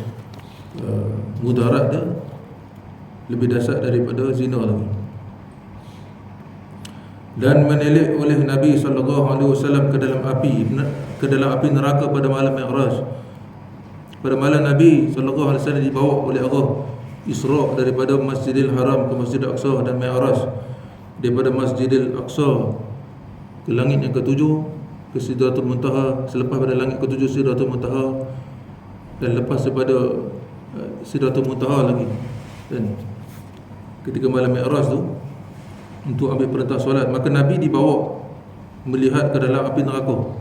mudarat dia lebih dahsyat daripada zina lagi. Dan menelik oleh Nabi SAW ke dalam api neraka pada malam Mi'raj. Pada malam Nabi SAW dibawa oleh Allah Isra' daripada Masjidil Haram ke Masjidil Aqsa, dan Mi'raj daripada Masjidil Aqsa ke langit yang ketujuh, ke Sidratul Muntaha, selepas pada langit ketujuh Sidratul Muntaha, dan lepas daripada Sidratul Muntaha lagi. Dan ketika malam Mi'raj tu, untuk ambil perintah solat, maka Nabi dibawa melihat ke dalam api neraka.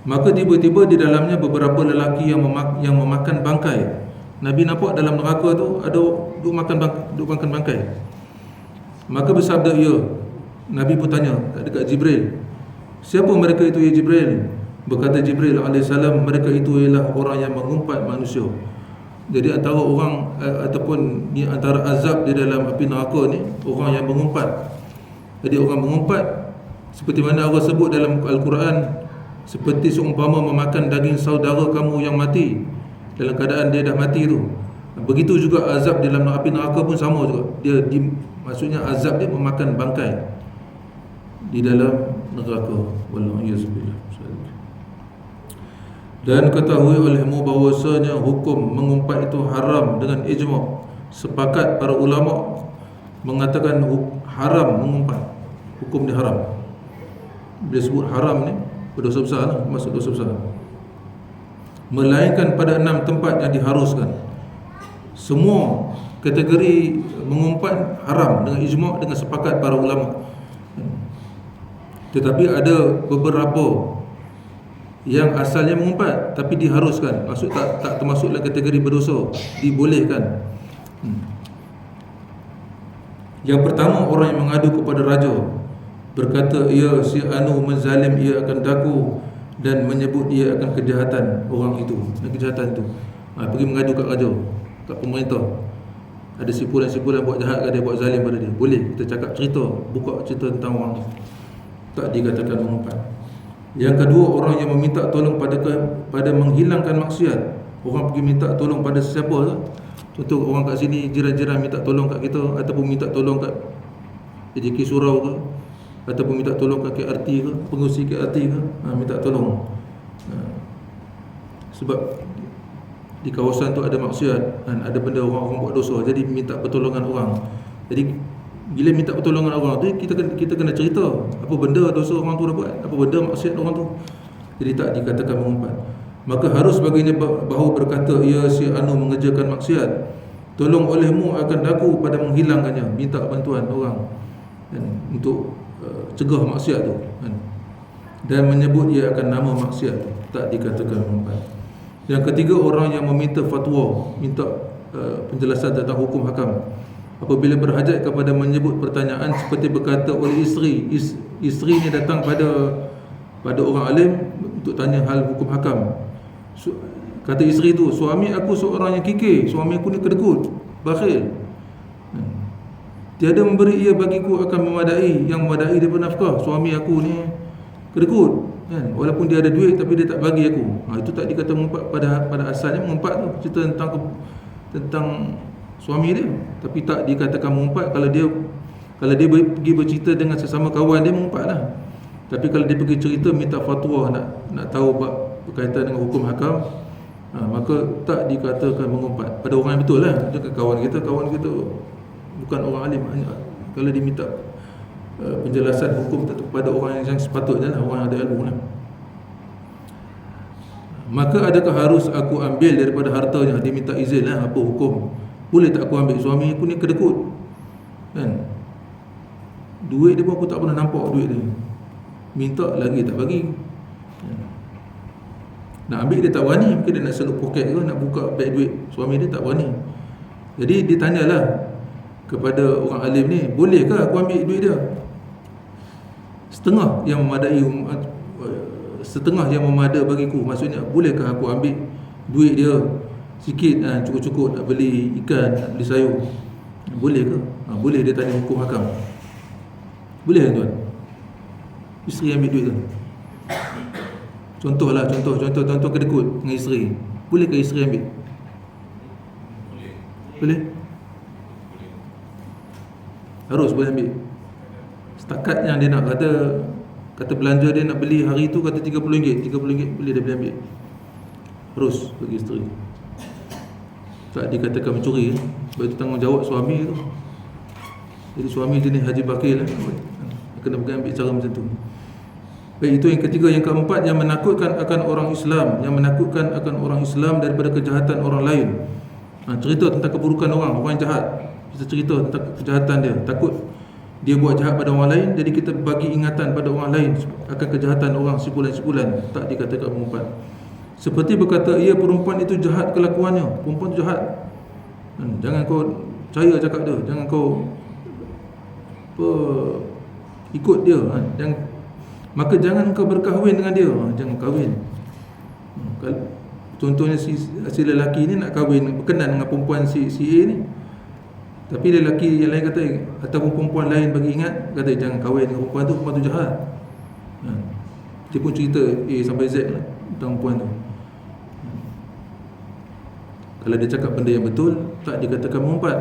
Maka tiba-tiba di dalamnya beberapa lelaki yang memakan bangkai. Nabi nampak dalam neraka tu ada duk makan bangkai. Maka bersabda ia, Nabi pun tanya dekat Jibril, siapa mereka itu ya Jibril? Berkata Jibril alaihissalam, mereka itu ialah orang yang mengumpat manusia. Jadi antara orang ataupun ni antara azab di dalam api neraka ni, orang yang mengumpat. Jadi orang mengumpat, seperti mana Allah sebut dalam Al-Quran, seperti seumpama memakan daging saudara kamu yang mati dalam keadaan dia dah mati tu. Begitu juga azab di dalam api neraka pun sama juga. Maksudnya azab dia memakan bangkai di dalam neraka. Wallahu a'lam. Dan ketahui olehmu bahawasanya hukum mengumpat itu haram dengan ijma'. Sepakat para ulama mengatakan haram mengumpat, hukum dia haram. Bila sebut haram ni berdosa besar lah, masuk dosa besar. Melainkan pada 6 tempat yang diharuskan. Semua kategori mengumpat haram dengan ijma', dengan sepakat para ulama. Tetapi ada beberapa yang asalnya mengumpat tapi diharuskan, maksud tak termasuk dalam kategori berdosa, dibolehkan. Yang pertama, orang yang mengadu kepada raja, berkata ia si anu menzalim ia akan daku, dan menyebut ia akan kejahatan orang itu, kejahatan itu. Pergi mengadu kat raja, kat pemerintah, ada sipulan-sipulan buat jahat ke dia, buat zalim pada dia, boleh kita cakap cerita, buka cerita tentang orang tu, tak dikatakan mengumpat. Yang kedua, orang yang meminta tolong pada menghilangkan maksiat. Orang pergi minta tolong pada sesiapa tu. Contoh orang kat sini, jiran-jiran minta tolong kat kita, ataupun minta tolong kat JK Surau ke, ataupun minta tolong kat KRT ke, pengurusi KRT ke, minta tolong. Sebab di kawasan tu ada maksiat dan ada benda orang buat dosa, jadi minta pertolongan orang. Jadi bila minta pertolongan orang tu, kita kena cerita apa benda dosa orang tu dah buat, apa benda maksiat orang tu. Jadi tak dikatakan mengumpat. Maka harus baginya bahawa berkata ia si anu mengerjakan maksiat, tolong olehmu akan daku pada menghilangkannya, minta bantuan orang untuk cegah maksiat tu, dan menyebut ia akan nama maksiat tu, tak dikatakan mengumpat. Yang ketiga, orang yang meminta fatwa, minta penjelasan tentang hukum hakam, apabila berhajat kepada menyebut pertanyaan, seperti berkata oleh isteri ni datang pada orang alim untuk tanya hal hukum hakam. Kata isteri tu, suami aku seorang yang kikir, suami aku ni kedekut, bakhil, tiada memberi ia bagiku akan memadai, yang memadai daripada nafkah. Suami aku ni kedekut, walaupun dia ada duit tapi dia tak bagi aku. Itu tak dikata mengumpat. Pada asalnya mengumpat tu cerita tentang suami dia, tapi tak dikatakan mengumpat. Kalau dia pergi bercerita dengan sesama kawan dia, mengumpat lah. Tapi kalau dia pergi cerita minta fatwa, nak tahu berkaitan dengan hukum hakam, maka tak dikatakan mengumpat. Pada orang yang betul lah. Dia kawan kita bukan orang alim. Kalau dia minta penjelasan hukum kepada orang yang sepatutnya lah, orang yang ada ilmu lah. Maka adakah harus aku ambil daripada hartanya? Dia minta izin lah, apa hukum, boleh tak aku ambil? Suami aku ni kedekut, duit dia pun aku tak pernah nampak duit dia, minta lagi tak bagi. Nak ambil dia tak berani, mungkin dia nak seluk poket ke, nak buka beg duit suami dia tak berani. Jadi dia tanyalah kepada orang alim ni, bolehkah aku ambil duit dia? Setengah yang memadai, setengah yang memada bagiku. Maksudnya, bolehkah aku ambil duit dia sikit, cukup-cukup nak beli ikan, nak beli sayur? Boleh ke? Boleh, dia tanya hukum hakam. Boleh tuan? Isteri ambil duit tu. Contoh kedekut dengan isteri. Bolehkah isteri ambil? Boleh? Harus boleh ambil. Setakat yang dia nak, kata belanja dia nak beli hari tu, kata RM30, boleh dia boleh ambil. Harus bagi isteri. Tak dikatakan mencuri, sebab itu tanggungjawab suami tu. Jadi suami jenis Haji Bakil kena pergi ambil cara macam tu. Baik, itu yang ketiga. Yang keempat, yang menakutkan akan orang Islam, yang menakutkan akan orang Islam daripada kejahatan orang lain. Cerita tentang keburukan orang yang jahat, kita cerita tentang kejahatan dia, takut dia buat jahat pada orang lain, jadi kita bagi ingatan pada orang lain akan kejahatan orang sipulan-sipulan, tak dikatakan mengumpat. Seperti berkata, ia perempuan itu jahat kelakuannya, perempuan itu jahat. Jangan kau percaya cakap dia, jangan kau ikut dia, maka jangan kau berkahwin dengan dia, jangan kahwin. Contohnya si lelaki ni nak kahwin, berkenan dengan perempuan si A ni, tapi lelaki yang lain kata, ataupun perempuan lain bagi ingat, kata jangan kahwin dengan perempuan tu jahat. Dia pun cerita A sampai Z lah tentang perempuan tu. Kalau dia cakap benda yang betul, tak dikatakan mengumpat.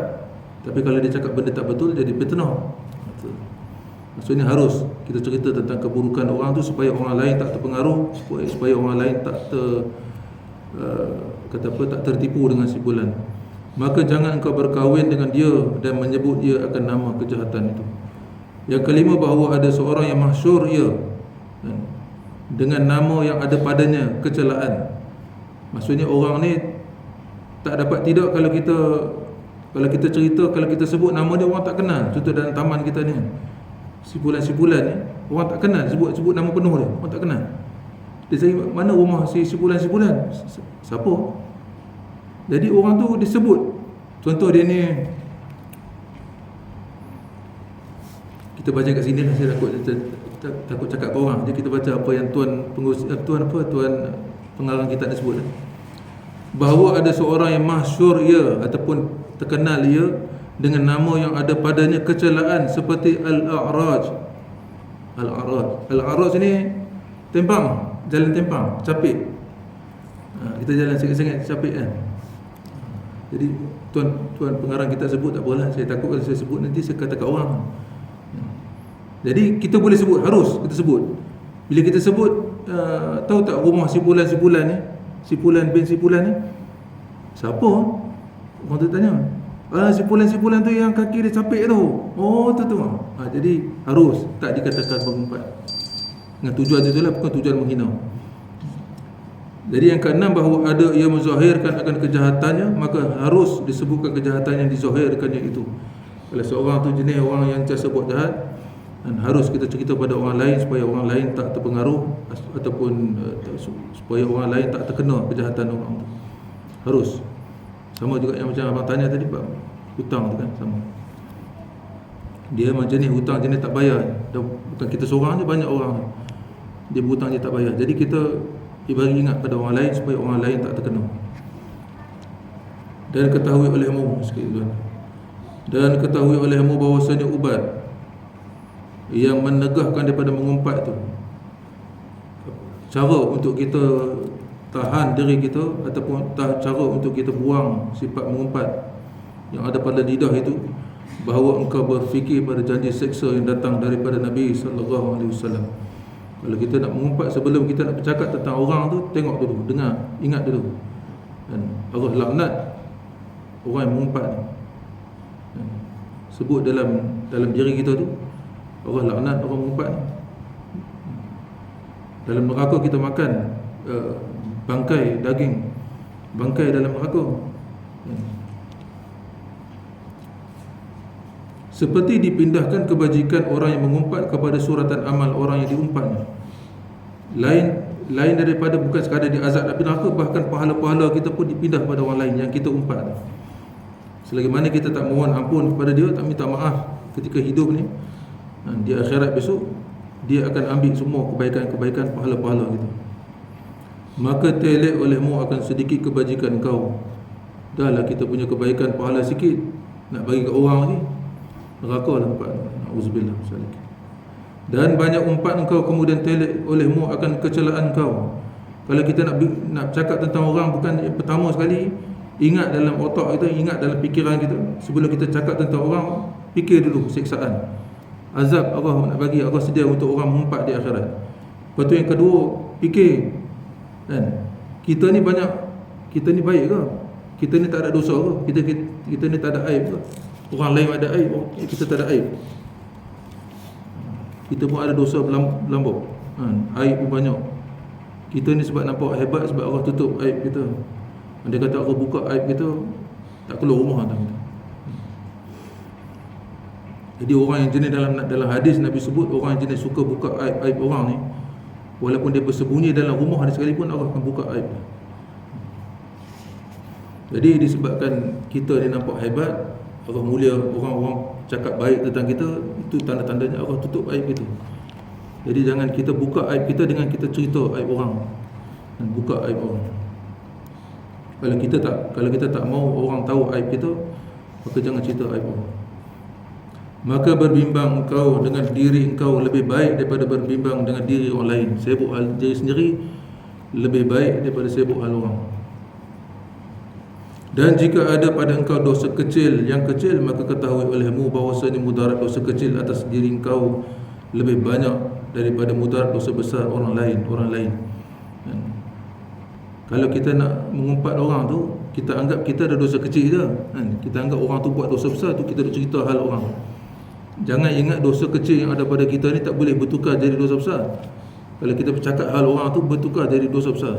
Tapi kalau dia cakap benda tak betul, jadi fitnah. Maksudnya harus kita cerita tentang keburukan orang tu supaya orang lain tak terpengaruh, supaya orang lain tak tak tertipu dengan sipulan. Maka jangan engkau berkahwin dengan dia dan menyebut dia akan nama kejahatan itu. Yang kelima, bahawa ada seorang yang mahsyur ia dengan nama yang ada padanya kecelaan. Maksudnya orang ni tak dapat tidak kalau kita cerita, kalau kita sebut nama dia, orang tak kenal. Contoh dalam taman kita ni, sipulan-sipulan ni, orang tak kenal, sebut nama penuh dia, orang tak kenal. Dia cari mana rumah si sipulan-sipulan, siapa? Jadi orang tu disebut. Contoh dia ni, kita baca kat sini, saya takut cakap ke orang. Jadi kita baca apa yang tuan pengarang kita ada sebut. Bahawa ada seorang yang mahsyur ia ataupun terkenal ia dengan nama yang ada padanya kecelaan seperti Al-A'raj. Al-A'raj ni tempang, jalan tempang, capit. Kita jalan sangat-sangat capit kan. Jadi tuan pengarang kita sebut tak apalah, saya takut kalau saya sebut nanti saya kata kat orang. Jadi kita boleh sebut, harus kita sebut. Bila kita sebut, tahu tak rumah sipulan-sipulan ni, sipulan bin sipulan ni, siapa? Orang tu tanya, sipulan-sipulan tu yang kaki dia capik tu. Oh tu. Jadi harus, tak dikatakan mengumpat. Dengan tujuan itulah, bukan tujuan menghina. Jadi yang keenam, bahawa ada ia menzahirkan akan kejahatannya, maka harus disebutkan kejahatan yang dizahirkannya itu. Kalau seorang tu jenis orang yang sentiasa buat jahat, dan harus kita cerita pada orang lain supaya orang lain tak terpengaruh, ataupun supaya orang lain tak terkena kejahatan orang tu. Harus. Sama juga yang macam abang tanya tadi, hutang tu kan, sama. Dia macam jenis hutang jenis tak bayar. Bukan kita seorang je, banyak orang dia berhutang dia tak bayar. Jadi kita bagi ingat pada orang lain supaya orang lain tak terkena. Dan ketahui olehmu, sekali tuan, dan ketahui olehmu bahawasanya ubat yang menegahkan daripada mengumpat tu, cara untuk kita tahan diri kita, ataupun cara untuk kita buang sifat mengumpat yang ada pada lidah itu, bahawa engkau berfikir pada janji seksa yang datang daripada Nabi SAW. Kalau kita nak mengumpat, sebelum kita nak bercakap tentang orang tu, tengok dulu, dengar, ingat dulu. Dan Allah laknat orang yang mengumpat ni. Sebut dalam diri kita tu, Allah laknat orang mengumpat ni. Dalam neraka kita makan bangkai daging, bangkai dalam neraka. seperti dipindahkan kebajikan orang yang mengumpat kepada suratan amal orang yang diumpatnya. Lain daripada bukan sekadar diazab api neraka, bahkan pahala-pahala kita pun dipindah pada orang lain yang kita umpat. Selagi mana kita tak mohon ampun kepada dia, tak minta maaf ketika hidup ni, di akhirat besok dia akan ambil semua kebaikan-kebaikan, pahala-pahala kita. Maka telek olehmu akan sedikit kebajikan kau. Dahlah kita punya kebaikan pahala sikit, nak bagi ke orang lagi, neraka lah tempat. Auzubillah. Dan banyak umpat engkau kemudian telek olehmu akan kecelaan kau. Kalau kita nak cakap tentang orang, bukan pertama sekali ingat dalam otak kita, ingat dalam fikiran kita. Sebelum kita cakap tentang orang, fikir dulu siksaan, azab Allah nak bagi, Allah sedia untuk orang mengumpat di akhirat. Lepas tu yang kedua, fikir kan, kita ni baik ke? Kita ni tak ada dosa ke? Kita ni tak ada aib ke? Orang lain ada aib, kita tak ada aib. Kita pun ada dosa berlambak, aib pun banyak. Kita ni sebab nampak hebat, sebab Allah tutup aib kita. Dia kata Allah buka aib kita, tak keluar rumah dah kita. Jadi orang yang jenis dalam hadis Nabi sebut, orang yang jenis suka buka aib orang ni, walaupun dia bersembunyi dalam rumah dia sekalipun, Allah akan buka aib. Jadi disebabkan kita ni nampak hebat, Allah mulia, orang-orang cakap baik tentang kita, itu tanda-tandanya Allah tutup aib kita. Jadi jangan kita buka aib kita dengan kita cerita aib orang, dan buka aib orang. Kalau kita tak mau orang tahu aib kita, maka jangan cerita aib orang. Maka berbimbang engkau dengan diri engkau lebih baik daripada berbimbang dengan diri orang lain. Sibuk hal diri sendiri lebih baik daripada sibuk hal orang. Dan jika ada pada engkau dosa kecil yang kecil, maka ketahui olehmu bahawasanya mudarat dosa kecil atas diri engkau lebih banyak daripada mudarat dosa besar orang lain. Kalau kita nak mengumpat orang tu, kita anggap kita ada dosa kecil je, kita anggap orang tu buat dosa besar tu, kita nak cerita hal orang. Jangan ingat dosa kecil yang ada pada kita ni tak boleh bertukar jadi dosa besar. Kalau kita bercakap hal orang tu, bertukar jadi dosa besar.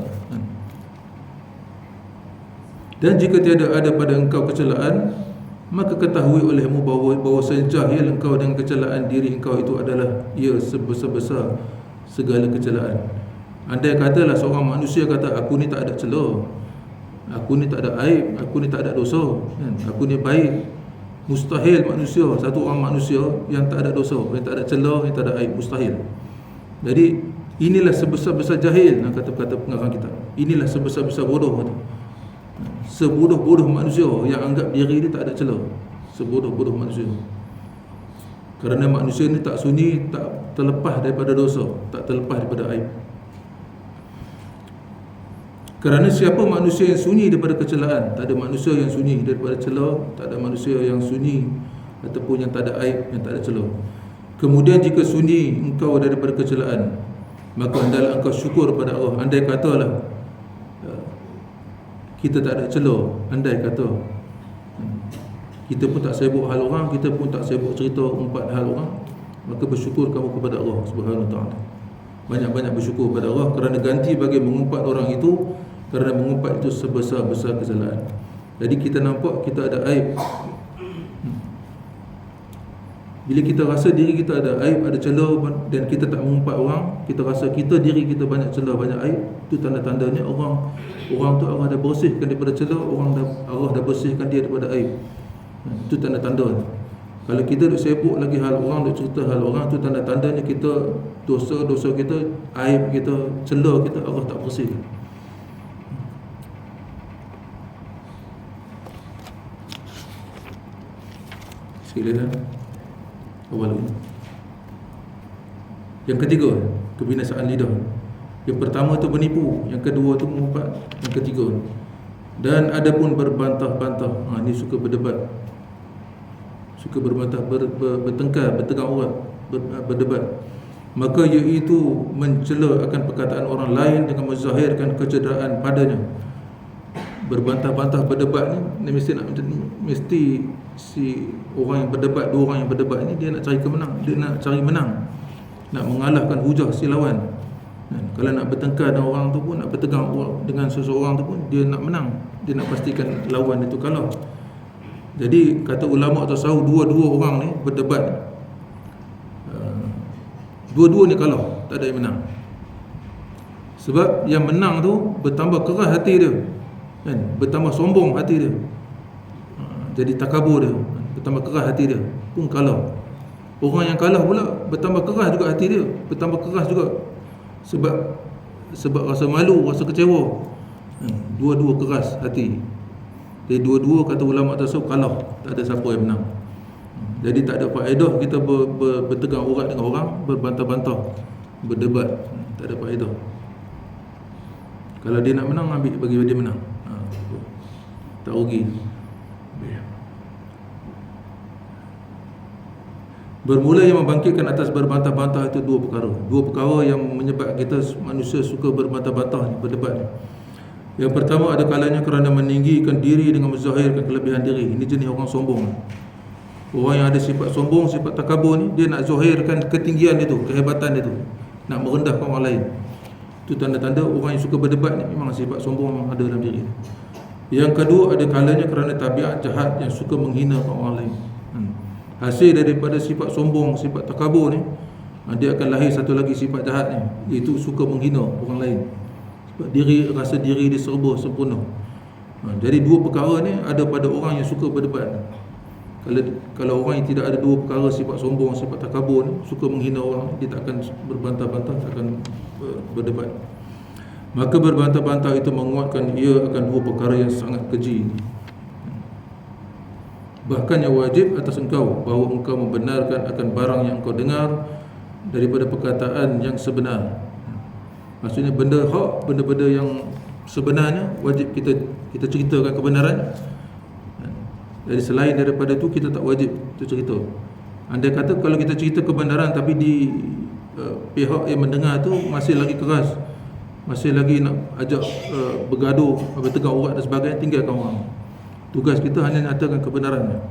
Dan jika tiada ada pada engkau kecelaan, maka ketahui olehmu bahawasanya jahil engkau dengan kecelaan diri engkau itu adalah ia sebesar-besar segala kecelaan. Andai katalah seorang manusia kata, aku ni tak ada celah, aku ni tak ada aib, aku ni tak ada dosa, aku ni baik. Mustahil manusia, satu orang manusia yang tak ada dosa, yang tak ada celah, yang tak ada aib, mustahil. Jadi inilah sebesar-besar jahil, kata pengarang kita. Inilah sebesar-besar bodoh. Sebodoh-bodoh manusia yang anggap diri dia tak ada celah. Sebodoh-bodoh manusia. Kerana manusia ni tak sunyi, tak terlepas daripada dosa, tak terlepas daripada aib. Kerana siapa manusia yang sunyi daripada kecelaan? Tak ada manusia yang sunyi daripada celah, tak ada manusia yang sunyi ataupun yang tak ada aib, yang tak ada celah. Kemudian jika sunyi engkau daripada kecelaan, maka hendaklah engkau syukur pada Allah. Andai katalah kita tak ada celah, andai kata kita pun tak sibuk hal orang, kita pun tak sibuk cerita umpat hal orang, maka bersyukur kamu kepada Allah Subhanahu Wa Taala. Banyak-banyak bersyukur kepada Allah kerana ganti bagi mengumpat orang itu, kerana mengumpat itu sebesar-besar kesalahan. Jadi kita nampak kita ada aib. Bila kita rasa diri kita ada aib, ada celah, dan kita tak mengumpat orang, kita rasa diri kita banyak celah, banyak aib, itu tanda-tandanya orang tu Allah dah bersihkan daripada celah, Allah dah bersihkan dia daripada aib. Itu tanda-tanda. Kalau kita duk sibuk lagi hal orang, duk cerita hal orang, itu tanda-tandanya kita dosa-dosa kita, aib kita, celah kita Allah tak bersihkan. Sekali lagi awal ini. Yang ketiga, kebinasaan lidah. Yang pertama tu menipu, yang kedua tu mengumpat, yang ketiga. Dan ada pun berbantah-bantah. Ni suka berdebat, suka berbantah, bertengkar, bertegang urat, berdebat. Maka iaitu mencela akan perkataan orang lain dengan menzahirkan kecederaan padanya. Berbantah-bantah, berdebat ni mesti si orang yang berdebat, dua orang yang berdebat ni, dia nak cari menang, nak mengalahkan hujah si lawan. Kalau nak bertengkar dengan orang tu pun, nak bertegang dengan seseorang tu pun, dia nak menang, dia nak pastikan lawan itu kalah. Jadi kata ulama tasawuf, dua-dua orang ni berdebat, dua-dua ni kalah, tak ada yang menang. Sebab yang menang tu bertambah keras hati dia, kan? Bertambah sombong hati dia, jadi takabur dia, bertambah keras hati dia, pun kalah. Orang yang kalah pula bertambah keras juga hati dia, bertambah keras juga sebab rasa malu, rasa kecewa. Dua-dua keras hati. Jadi dua-dua kata ulama tasawuf kalah, tak ada siapa yang menang. Jadi tak ada faedah kita bertegang urat dengan orang, berbantah-bantah, berdebat, tak ada faedah. Kalau dia nak menang, ambil bagi dia menang, tak rugi. Bermula yang membangkitkan atas berbantah-bantah itu dua perkara yang menyebabkan kita manusia suka berbantah-bantah, berdebat. Yang pertama, ada kalanya kerana meninggikan diri dengan menzahirkan kelebihan diri. Ini jenis orang sombong. Orang yang ada sifat sombong, sifat takabur ni, dia nak zahirkan ketinggian dia tu, kehebatan dia tu, nak merendahkan orang lain. Itu tanda-tanda orang yang suka berdebat ni memang sifat sombong memang ada dalam diri. Yang kedua, ada kalanya kerana tabiat jahat yang suka menghina orang lain. Hasil daripada sifat sombong, sifat takabur ni, dia akan lahir satu lagi sifat jahat ni, iaitu suka menghina orang lain. Sebab rasa diri dia serba sempurna. Jadi dua perkara ni ada pada orang yang suka berdebat. Kalau orang yang tidak ada dua perkara, sifat sombong, sifat takabur ni, suka menghina orang, dia tak akan berbantah-bantah, tak akan berdebat. Maka berbantah-bantah itu menguatkan ia akan dua perkara yang sangat keji. Bahkan yang wajib atas engkau, bahawa engkau membenarkan akan barang yang engkau dengar daripada perkataan yang sebenar. Maksudnya benda hak, benda-benda yang sebenarnya wajib kita ceritakan kebenaran. Jadi selain daripada itu kita tak wajib kita cerita. Andai kata kalau kita cerita kebenaran tapi di pihak yang mendengar tu masih lagi keras, masih lagi nak ajak bergaduh, bertegang urat dan sebagainya, tinggalkan orang. Tugas kita hanya nyatakan kebenarannya.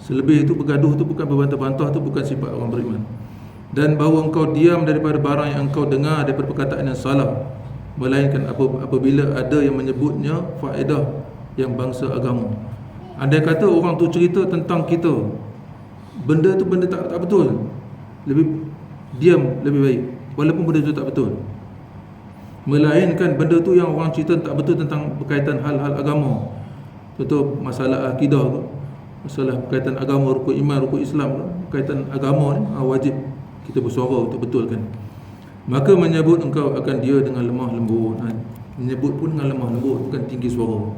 Selebih itu bergaduh tu bukan berbantah-bantah, tu bukan sifat orang beriman. Dan bahawa engkau diam daripada barang yang engkau dengar daripada perkataan yang salah, melainkan apabila ada yang menyebutnya faedah yang bangsa agama. Andai kata orang tu cerita tentang kita, benda tu benda tak betul, lebih diam lebih baik, walaupun benda tu tak betul. Melainkan benda tu yang orang cerita tak betul tentang berkaitan hal-hal agama, contoh masalah akidah tu, masalah berkaitan agama, rukun iman, rukun Islam tu, berkaitan agama ni, wajib kita bersuara untuk betulkan. Maka menyebut engkau akan dia dengan lemah lembut. Menyebut pun dengan lemah lembut, bukan tinggi suara.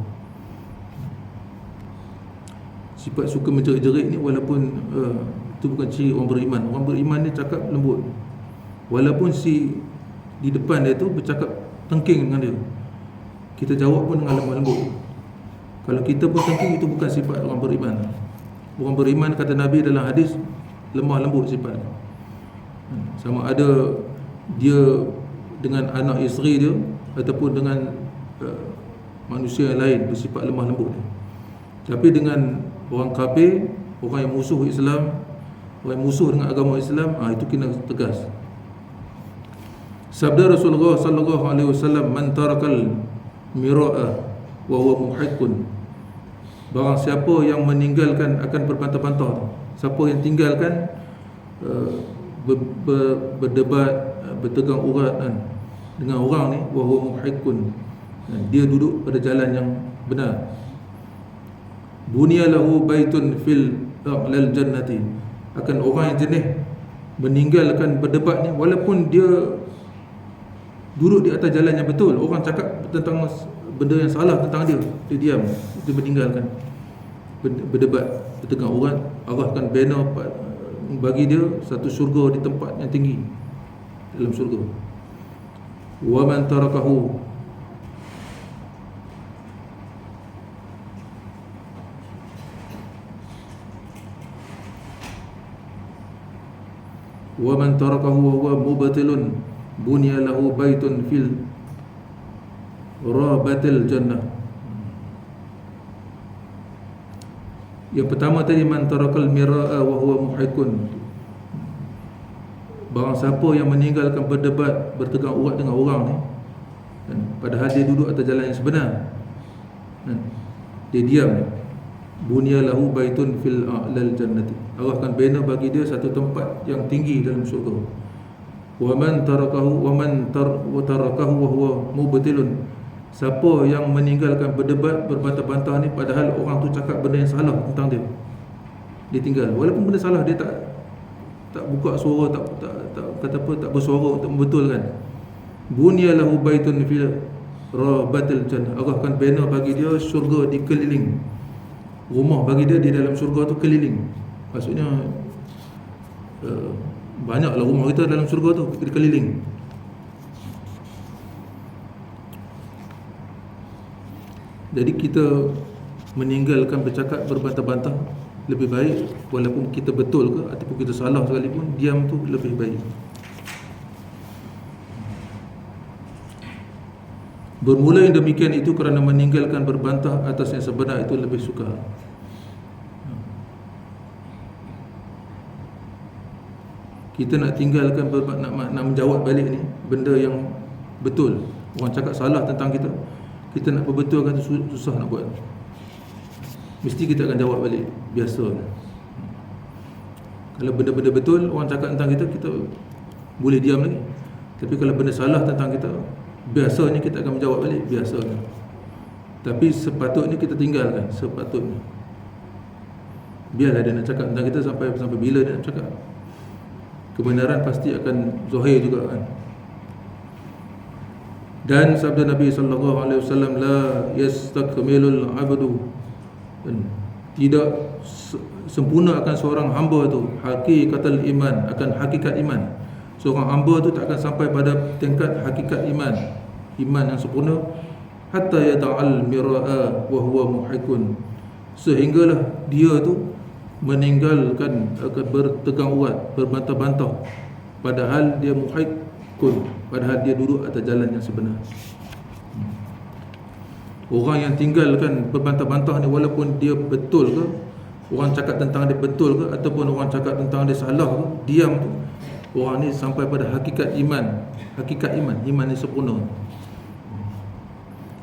Sifat suka menjerit-jerit ni walaupun itu bukan ciri orang beriman. Orang beriman ni cakap lembut, walaupun si di depan dia tu bercakap tengking dengan dia, kita jawab pun dengan lemah lembut. Kalau kita pun tengking, itu bukan sifat orang beriman. Orang beriman, kata Nabi dalam hadis, lemah lembut sifat. Sama ada dia dengan anak isteri dia ataupun dengan manusia yang lain bersifat lemah lembut. Tapi dengan orang kafir, orang yang musuh Islam, orang yang musuh dengan agama Islam, itu kena tegas. Sabda Rasulullah sallallahu alaihi wasallam, man tarakal mira'a wa huwa muhiqqun. Barang siapa yang meninggalkan akan berbantah-bantah, siapa yang tinggalkan berdebat, bertegang urat dengan orang ni, wa huwa muhiqqun, dia duduk pada jalan yang benar. Bunya lahu baitun fil a'lal jannati, akan orang yang jenis meninggalkan berdebat ni, walaupun dia duduk di atas jalan yang betul, orang cakap tentang benda yang salah tentang dia, dia diam, dia meninggalkan berdebat, bertegang urat, arahkan banner bagi dia satu syurga di tempat yang tinggi dalam syurga. Wa man tarakahu, wa man tarakahu wa huwa mubtilun bunya lahu baitun fil rabatil jannah. Yang pertama tadi, man tarakal mira'a wa huwa muhiqqun, barang siapa yang meninggalkan berdebat, bertegang urat dengan orang ni, padahal dia duduk atas jalan yang sebenar, dia diam, Bunya lahu baitun fil a'lal jannati. Allah akan bina bagi dia satu tempat yang tinggi dalam syurga. Wa man tarakahu wa huwa mubtilun. Siapa yang meninggalkan berdebat, berbantah-bantah ni, padahal orang tu cakap benda yang salah tentang dia, dia tinggal. Walaupun benda salah, dia tak buka suara, tak kata apa, tak bersuara untuk membetulkan. Bunya lahu baitun fil rabatil jannah. Allah akan bina bagi dia syurga dikeliling. Rumah bagi dia di dalam syurga tu keliling. Maksudnya banyaklah rumah kita dalam syurga tu dikeliling. Jadi kita meninggalkan bercakap, berbantah-bantah lebih baik. Walaupun kita betul ke ataupun kita salah sekalipun, diam tu lebih baik. Bermula yang demikian itu kerana meninggalkan berbantah atas yang sebenar itu lebih sukar. Kita nak tinggalkan, nak menjawab balik ni benda yang betul. Orang cakap salah tentang kita, kita nak perbetulkan tu susah nak buat. Mesti kita akan jawab balik, biasa. Kalau benda-benda betul orang cakap tentang kita, kita boleh diam lagi. Tapi kalau benda salah tentang kita, biasanya kita akan menjawab balik, biasanya. Tapi sepatutnya kita tinggalkan, sepatutnya. Biarlah dia nak cakap tentang kita sampai bila dia nak cakap. Kebenaran pasti akan zahir juga kan. Dan sabda Nabi sallallahu alaihi wasallam, la yastakmilul 'abdu, tidak sempurna akan seorang hamba tu hakikatul iman, akan hakikat iman. Seorang hamba tu tak akan sampai pada tingkat hakikat iman, iman yang sempurna, hatta yada'al mira'a wa huwa muhikun, sehinggalah dia tu meninggalkan, akan bertegang urat, berbantah-bantah, padahal dia muhikun, padahal dia duduk atas jalan yang sebenar. Orang yang tinggalkan berbantah-bantah ni, walaupun dia betul ke, orang cakap tentang dia betul ke, ataupun orang cakap tentang dia salah ke, diam tu, orang ni sampai pada hakikat iman. Hakikat iman, iman ni sempurna.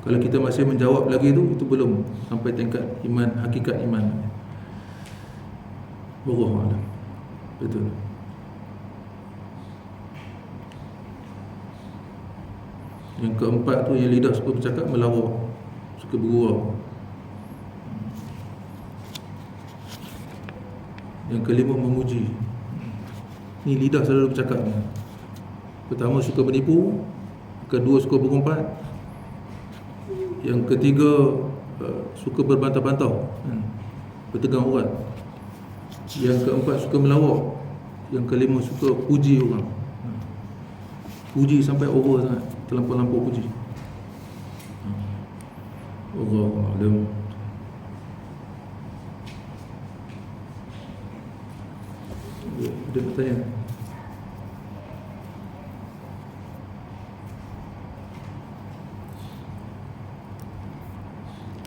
Kalau kita masih menjawab lagi tu, itu belum sampai tingkat iman, hakikat iman. Wallahu a'lam. Betul. Yang keempat tu, yang lidah suka bercakap melawak, suka bergurau. Yang kelima, memuji. Ni lidah selalu bercakap. Pertama, suka menipu. Kedua, suka berumpat. Yang ketiga, suka berbantah-bantah, bertegang urat. Yang keempat, suka melawak. Yang kelima, suka puji orang. Puji sampai over sangat, terlampau-lampau puji. Allahu a'lam. Ada pertanyaan?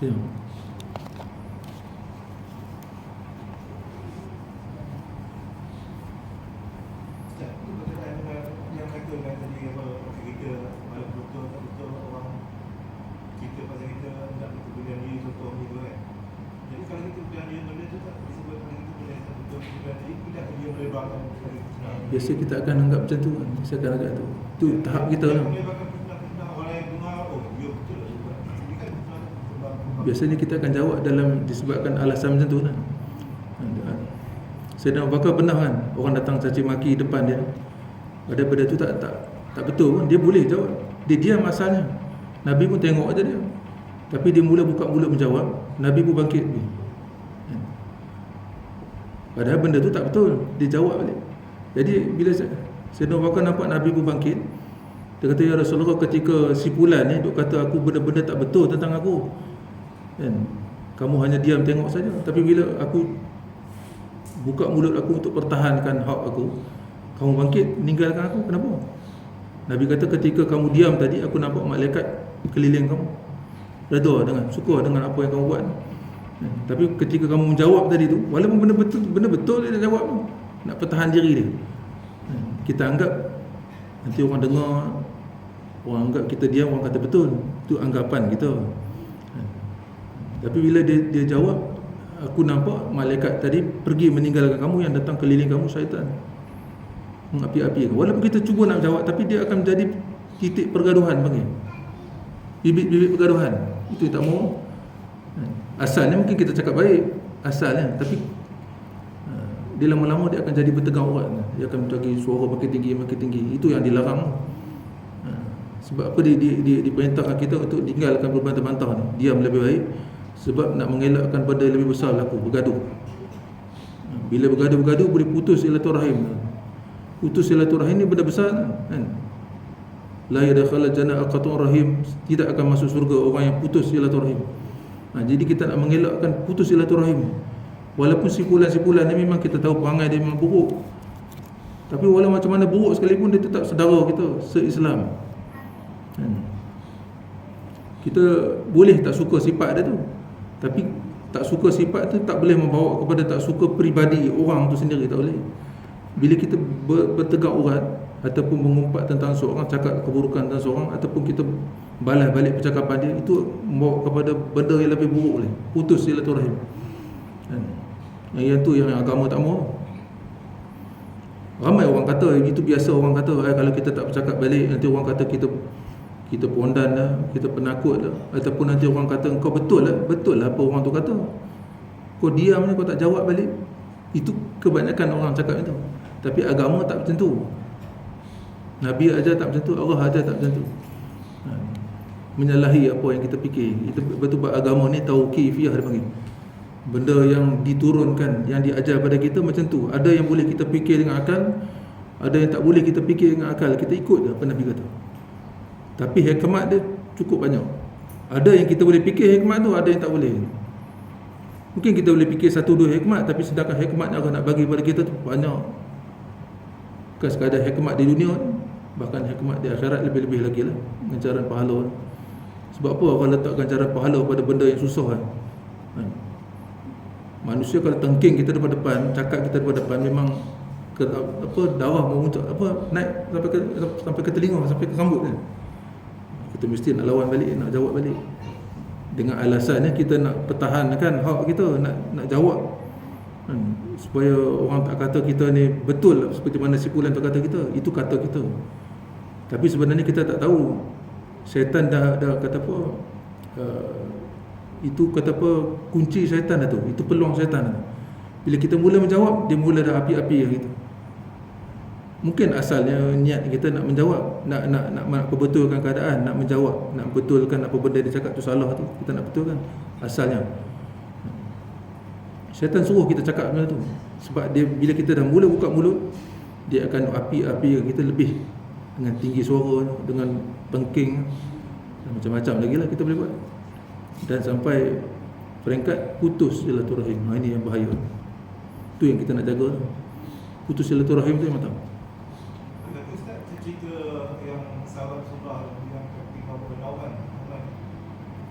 Ya. Yang kata kan tadi apa, kita malam betul tak betul orang kita pasal kita tak betul benda ni, contoh ni tu kan. Jadi kalau kita berani dia benda tu tak disebut kalau kita boleh betul benda ni, tidak dia melebarkan benda tu. Biasa kita akan anggap macam tu kan. Biasa akan anggap tu. Tu tahap kita lah. Biasanya kita akan jawab dalam disebabkan alasan macam tu lah. Sayyidina Abu Bakar pernah kan, orang datang caci maki depan dia. Pada benda tu tak betul pun, dia boleh jawab. Dia diam asalnya. Nabi pun tengok aja dia. Tapi dia mula buka mulut menjawab, Nabi pun bangkit. Padahal benda tu tak betul, dia jawab balik. Jadi bila Sayyidina Abu Bakar nampak Nabi pun bangkit, dia kata, ya Rasulullah, ketika si fulan ni duk kata aku benda-benda tak betul tentang aku, kan, kamu hanya diam tengok saja. Tapi bila aku buka mulut aku untuk pertahankan hak aku, kamu bangkit meninggalkan aku. Kenapa? Nabi kata, ketika kamu diam tadi, aku nampak malaikat keliling kamu, redha dengan, suka dengan apa yang kamu buat. Tapi ketika kamu menjawab tadi tu, walaupun benda betul dia nak jawab, nak pertahan diri dia, kita anggap nanti orang dengar, orang anggap kita diam, orang kata betul. Itu anggapan kita. Tapi bila dia jawab, aku nampak malaikat tadi pergi meninggalkan kamu, yang datang keliling kamu syaitan, mengapi-api. Walaupun kita cuba nak jawab, tapi dia akan menjadi titik pergaduhan bagi bibit-bibit pergaduhan. Itu tak mau. Asalnya mungkin kita cakap baik asalnya, tapi dia lama-lama dia akan jadi bertegang urat. Dia akan bagi suara makin tinggi. Itu yang dilarang. Sebab apa dia diperintahkan kita untuk tinggalkan berbantah-bantah ni, diam lebih baik, sebab nak mengelakkan benda lebih besar berlaku, bergaduh. Bila bergaduh boleh putus silaturahim. Putus silaturahim ni benda besar kan. La yadkhul jannah aqatun rahim, tidak akan masuk surga orang yang putus silaturahim. Jadi kita nak mengelakkan putus silaturahim. Walaupun simpulan-simpulan ni memang kita tahu perangai dia memang buruk, tapi walau macam mana buruk sekalipun, dia tetap saudara kita se-Islam. Kita boleh tak suka sifat dia tu, tapi tak suka sifat tu tak boleh membawa kepada tak suka peribadi orang tu sendiri, tak boleh. Bila kita bertegak urat ataupun mengumpat tentang seorang, cakap keburukan tentang seorang, ataupun kita balas balik percakapan dia, itu membawa kepada benda yang lebih buruk lagi, putus silaturahim. Yang tu yang agama tak mahu. Ramai orang kata, itu biasa orang kata, kalau kita tak bercakap balik, nanti orang kata kita pondan lah, kita penakut lah, ataupun nanti orang kata kau betul lah apa orang tu kata, kau diam je, kau tak jawab balik. Itu kebanyakan orang cakap itu. Tapi agama tak macam tu. Nabi ajar tak macam tu, Allah ajar tak macam tu. Menyalahi apa yang kita fikir. Itu betul, agama ni tauqifiyah dia panggil. Benda yang diturunkan, yang diajar pada kita macam tu. Ada yang boleh kita fikir dengan akal, ada yang tak boleh kita fikir dengan akal. Kita ikut je apa Nabi kata. Tapi hikmat dia cukup banyak. Ada yang kita boleh fikir hikmat tu, ada yang tak boleh. Mungkin kita boleh fikir 1-2 hikmat, tapi sedangkan hikmat yang Allah nak bagi pada kita tu banyak. Bukan sekadar hikmat di dunia, bahkan hikmat di akhirat lebih-lebih lagi lah. Ganjaran pahala. Sebab apa Allah letakkan ganjaran pahala pada benda yang susah kan? Manusia kalau tengking kita depan-depan, cakap kita depan-depan, memang darah memuncak, naik sampai ke telinga, sampai ke rambut kan. Kita mesti nak lawan balik, nak jawab balik. Dengan alasannya kita nak pertahankan hak kita, nak jawab supaya orang tak kata kita ni betul seperti mana simpulan tu kata kita. Itu kata kita. Tapi sebenarnya kita tak tahu. Syaitan dah kata apa, itu kata apa, kunci syaitan dah tu. Itu peluang syaitan dah. Bila kita mula menjawab, dia mula dah api-api gitu. Mungkin asalnya niat kita nak menjawab, nak perbetulkan keadaan, nak menjawab, nak betulkan apa benda dia cakap tu salah tu, kita nak betulkan asalnya. Syaitan suruh kita cakap benda tu. Sebab dia, bila kita dah mula buka mulut, dia akan api-api kita lebih, dengan tinggi suara, dengan pengking, macam-macam lagi lah kita boleh buat. Dan sampai peringkat putus silaturahim. Ini yang bahaya. Itu yang kita nak jaga. Putus silaturahim tu yang matang. Ustaz, cerita yang sahabat Rasulullah yang ketika berlawan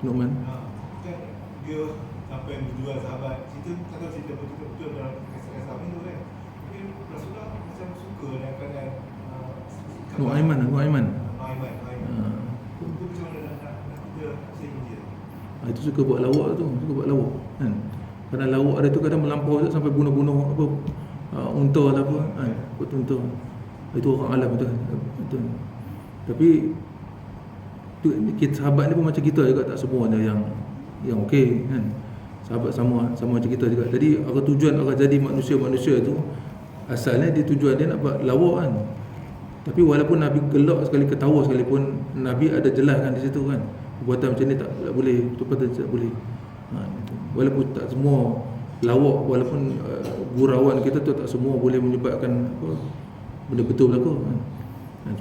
Nu'man. Kan dia sampai berjual sahabat. Cerita betul-betul dalam kisah ni tu kan. Tapi Rasulullah macam suka dengan keadaan Nu'aiman. Itu macam mana nak kita sehingga dia? Itu suka buat lawak tu, kan. Kadang lawak dia tu kadang melampau sampai bunuh-bunuh apa unta lah apa kan, unta. Itu orang alam betul. Tapi tu, kita sahabat ni pun macam kita juga, tak semuanya yang okey kan. Sahabat sama macam kita juga. Jadi tujuan orang jadi manusia tu asalnya dia tujuan dia nak buat lawak kan. Tapi walaupun Nabi gelak sekali, ketawa sekalipun, Nabi ada jelaskan di situ kan. Perbuatan macam ni tak boleh, betul-betul tak boleh. Walaupun tak semua lawak, walaupun gurauan kita tu tak semua boleh menyebabkan benda betul berlaku kan.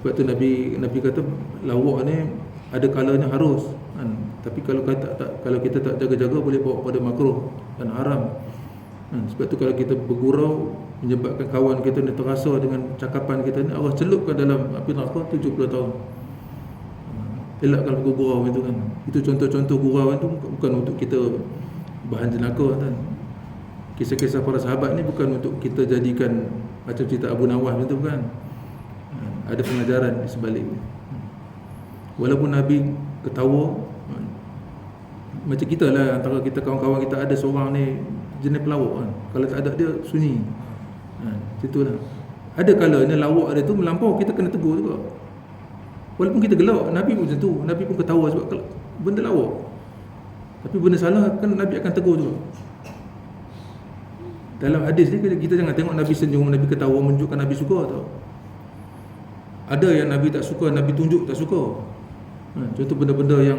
Sebab tu Nabi kata lawak ni ada kalanya harus kan. Tapi kalau kita tak jaga-jaga, boleh bawa pada makruh dan haram kan. Sebab tu kalau kita bergurau, menyebabkan kawan kita ni terasa dengan cakapan kita ni, Allah celupkan dalam api neraka 70 tahun. Elakkan bergurau itu kan. Itu contoh-contoh gurauan tu bukan untuk kita bahan jenaka kan. Kisah-kisah para sahabat ni bukan untuk kita jadikan macam cerita Abu Nawas macam tu kan. Ada pengajaran di sebaliknya. Walaupun Nabi ketawa, macam kita lah, antara kita kawan-kawan kita ada seorang ni jenis pelawak kan. Kalau tak ada dia sunyi. Situlah. Ada kalanya lawak dia tu melampau, kita kena tegur juga. Walaupun kita gelak, Nabi pun macam tu. Nabi pun ketawa sebab benda lawak. Tapi benda salah kan Nabi akan tegur juga. Dalam hadis ni kita jangan tengok Nabi senyum, Nabi ketawa menunjukkan Nabi suka tau. Ada yang Nabi tak suka, Nabi tunjuk tak suka. Contoh benda-benda yang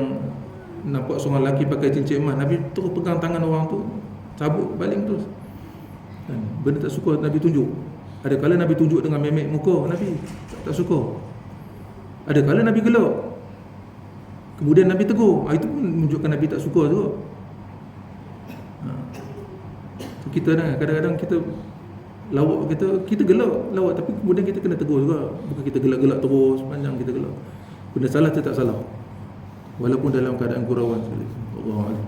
nampak seorang lelaki pakai cincin emas, Nabi terus pegang tangan orang tu, cabut baling terus. Benda tak suka Nabi tunjuk. Ada kala Nabi tunjuk dengan memek muka, Nabi tak suka. Ada kala Nabi gelak, kemudian Nabi tegur. Itu pun menunjukkan Nabi tak suka juga. Kita kadang-kadang kita lawak, kita gelak lawak, tapi kemudian kita kena tegur juga. Bukan kita gelak-gelak terus panjang kita gelak. Benda salah tetap salah, walaupun dalam keadaan gurauan sekali. Allah Akbar.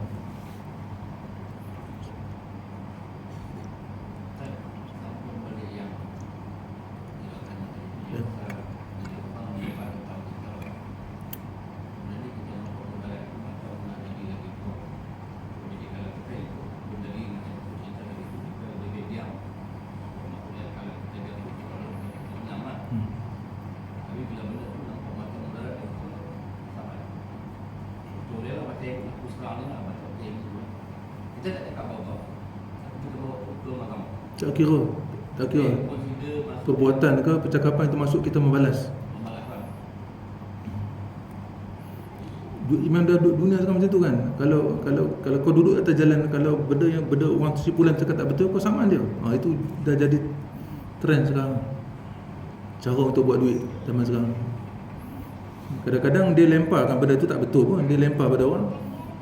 Tak kira perbuatan ke percakapan itu masuk kita membalas. Imam dah duduk dunia sekarang macam tu kan. Kalau kau duduk atas jalan, kalau benda orang simpulan cakap tak betul, kau samaan dia. Itu dah jadi trend sekarang, cara untuk buat duit zaman sekarang. Kadang-kadang dia lemparkan benda tu tak betul pun, dia lempar pada orang.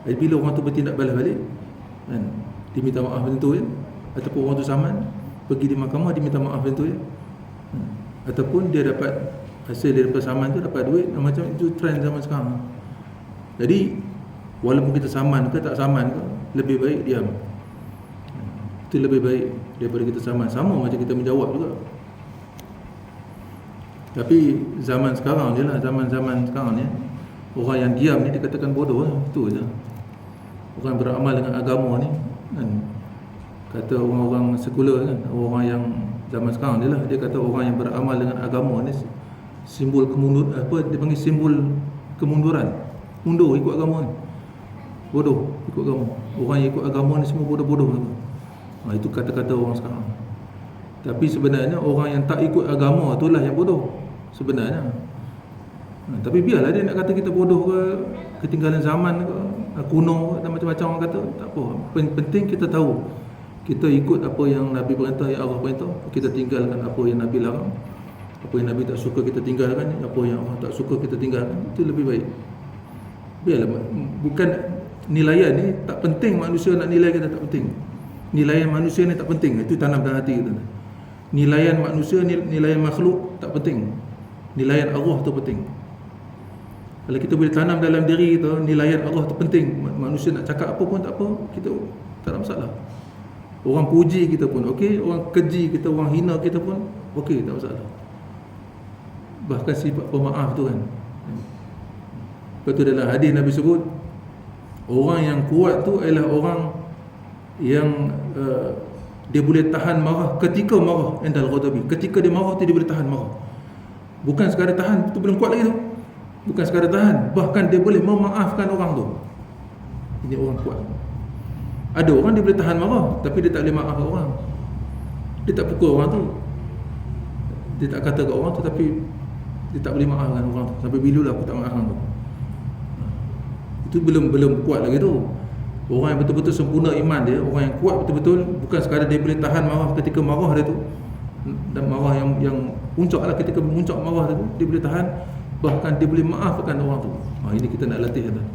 Bila orang tu bertindak balas balik kan, dia minta maaf macam tu ya. Ataupun orang tu saman, pergi di mahkamah, dia minta maaf macam tu ya. Ataupun dia dapat hasil daripada saman tu, dapat duit. Macam itu trend zaman sekarang. Jadi walaupun kita saman ke tak saman ke, lebih baik diam. Itu lebih baik daripada kita saman. Sama macam kita menjawab juga. Tapi zaman sekarang je lah, zaman-zaman sekarang ni, orang yang diam ni dikatakan bodoh lah. Itu je. Orang beramal dengan agama ni kan, kata orang-orang sekular kan, orang yang zaman sekarang ni lah, dia kata orang yang beramal dengan agama ni simbol kemunduran, dia panggil simbol kemunduran. Mundur ikut agama ni, bodoh ikut agama. Orang yang ikut agama ni semua bodoh-bodoh. Itu kata-kata orang sekarang. Tapi sebenarnya orang yang tak ikut agama itulah yang bodoh sebenarnya. Tapi biarlah dia nak kata kita bodoh ke, ketinggalan zaman ke, kuno dan macam-macam orang kata, tak apa. Penting kita tahu, kita ikut apa yang Nabi perintah, yang Allah perintah. Kita tinggalkan apa yang Nabi larang. Apa yang Nabi tak suka kita tinggalkan, apa yang Allah tak suka kita tinggalkan. Itu lebih baik. Biarlah, bukan nilaian ni tak penting, manusia nak nilai kita tak penting. Nilaian manusia ni tak penting, itu tanam dalam hati kita. Nilaian manusia, nilaian makhluk tak penting. Nilaian Allah tu penting. Kalau kita boleh tanam dalam diri kita, nilaian Allah tu penting. Manusia nak cakap apa pun tak apa, kita tak ada masalah. Orang puji kita pun okey, orang keji kita, orang hina kita pun okey, tak masalah. Bahkan sifat pemaaf tu kan. Lepas tu dalam hadis Nabi sebut, orang yang kuat tu adalah orang yang dia boleh tahan marah ketika marah, indal ghadabi. Ketika dia marah tu dia boleh tahan marah. Bukan sekadar tahan, tu belum kuat lagi tu. Bukan sekadar tahan, bahkan dia boleh memaafkan orang tu. Ini orang kuat. Ada orang dia boleh tahan marah, tapi dia tak boleh maafkan orang. Dia tak pukul orang tu, dia tak kata kat orang tu, tapi dia tak boleh maafkan orang tu. Sampai bila lah aku tak maafkan tu. Itu belum kuat lagi tu. Orang yang betul-betul sempurna iman dia, orang yang kuat betul-betul, bukan sekadar dia boleh tahan marah ketika marah dia tu, dan marah yang puncak lah, ketika memuncak marah dia tu, dia boleh tahan, bahkan dia boleh maafkan orang tu. Ini kita nak latih kan.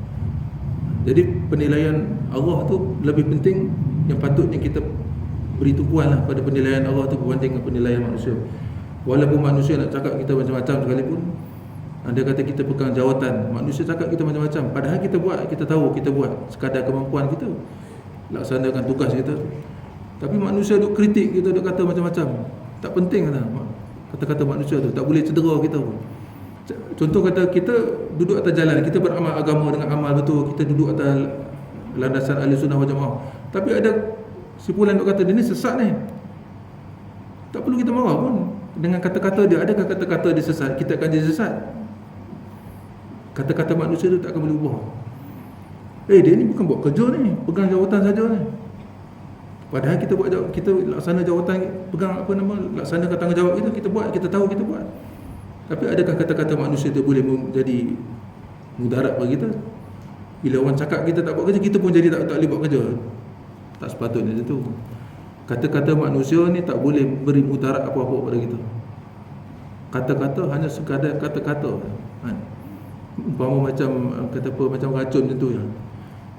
Jadi penilaian Allah tu lebih penting, yang patutnya kita beri tumpuan lah pada penilaian Allah tu berbanding dengan penilaian manusia. Walaupun manusia nak cakap kita macam-macam sekalipun, dia kata kita pegang jawatan, manusia cakap kita macam-macam, padahal kita buat, kita tahu kita buat sekadar kemampuan kita laksanakan tugas kita. Tapi manusia duk kritik kita, duk kata macam-macam, tak penting kata-kata manusia tu, tak boleh cedera kita pun. Contoh kata kita duduk atas jalan, kita beramal agama dengan amal betul, kita duduk atas landasan ahli sunnah wal jamaah, tapi ada Si Fulan duk kata dia ni sesat ni. Tak perlu kita marah pun dengan kata-kata dia. Adakah kata-kata dia sesat kita akan jadi sesat? Kata-kata manusia tu tak akan boleh ubah. Dia ni bukan buat kerja ni, pegang jawatan saja ni. Padahal kita laksana jawatan, pegang laksanakan tanggungjawab kita buat, kita tahu kita buat. Tapi adakah kata-kata manusia tu boleh menjadi mudarat bagi kita? Bila orang cakap kita tak buat kerja, kita pun jadi tak boleh buat kerja. Tak sepatutnya itu. Kata-kata manusia ni tak boleh beri mudarat apa-apa pada kita. Kata-kata hanya sekadar kata-kata. Umpama macam kata apa, macam racun macam tu ya.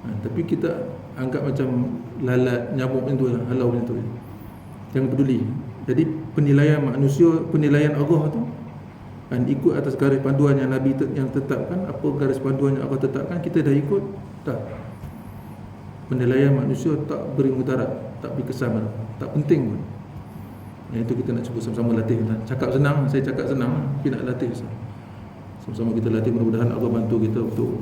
Tapi kita anggap macam lalat, nyamuk macam tu ya, halau macam tu ya. Jangan peduli. Jadi penilaian manusia, penilaian Allah tu ikut atas garis panduan yang Nabi yang tetapkan. Apa garis panduan yang Allah tetapkan, kita dah ikut. Tak. Penilaian manusia tak beri mudarat, tak beri kesan, tak penting pun. Yang itu kita nak cuba sama-sama latih. Cakap senang, saya cakap senang, tapi nak latih sama-sama kita latih. Mudah-mudahan Allah bantu kita untuk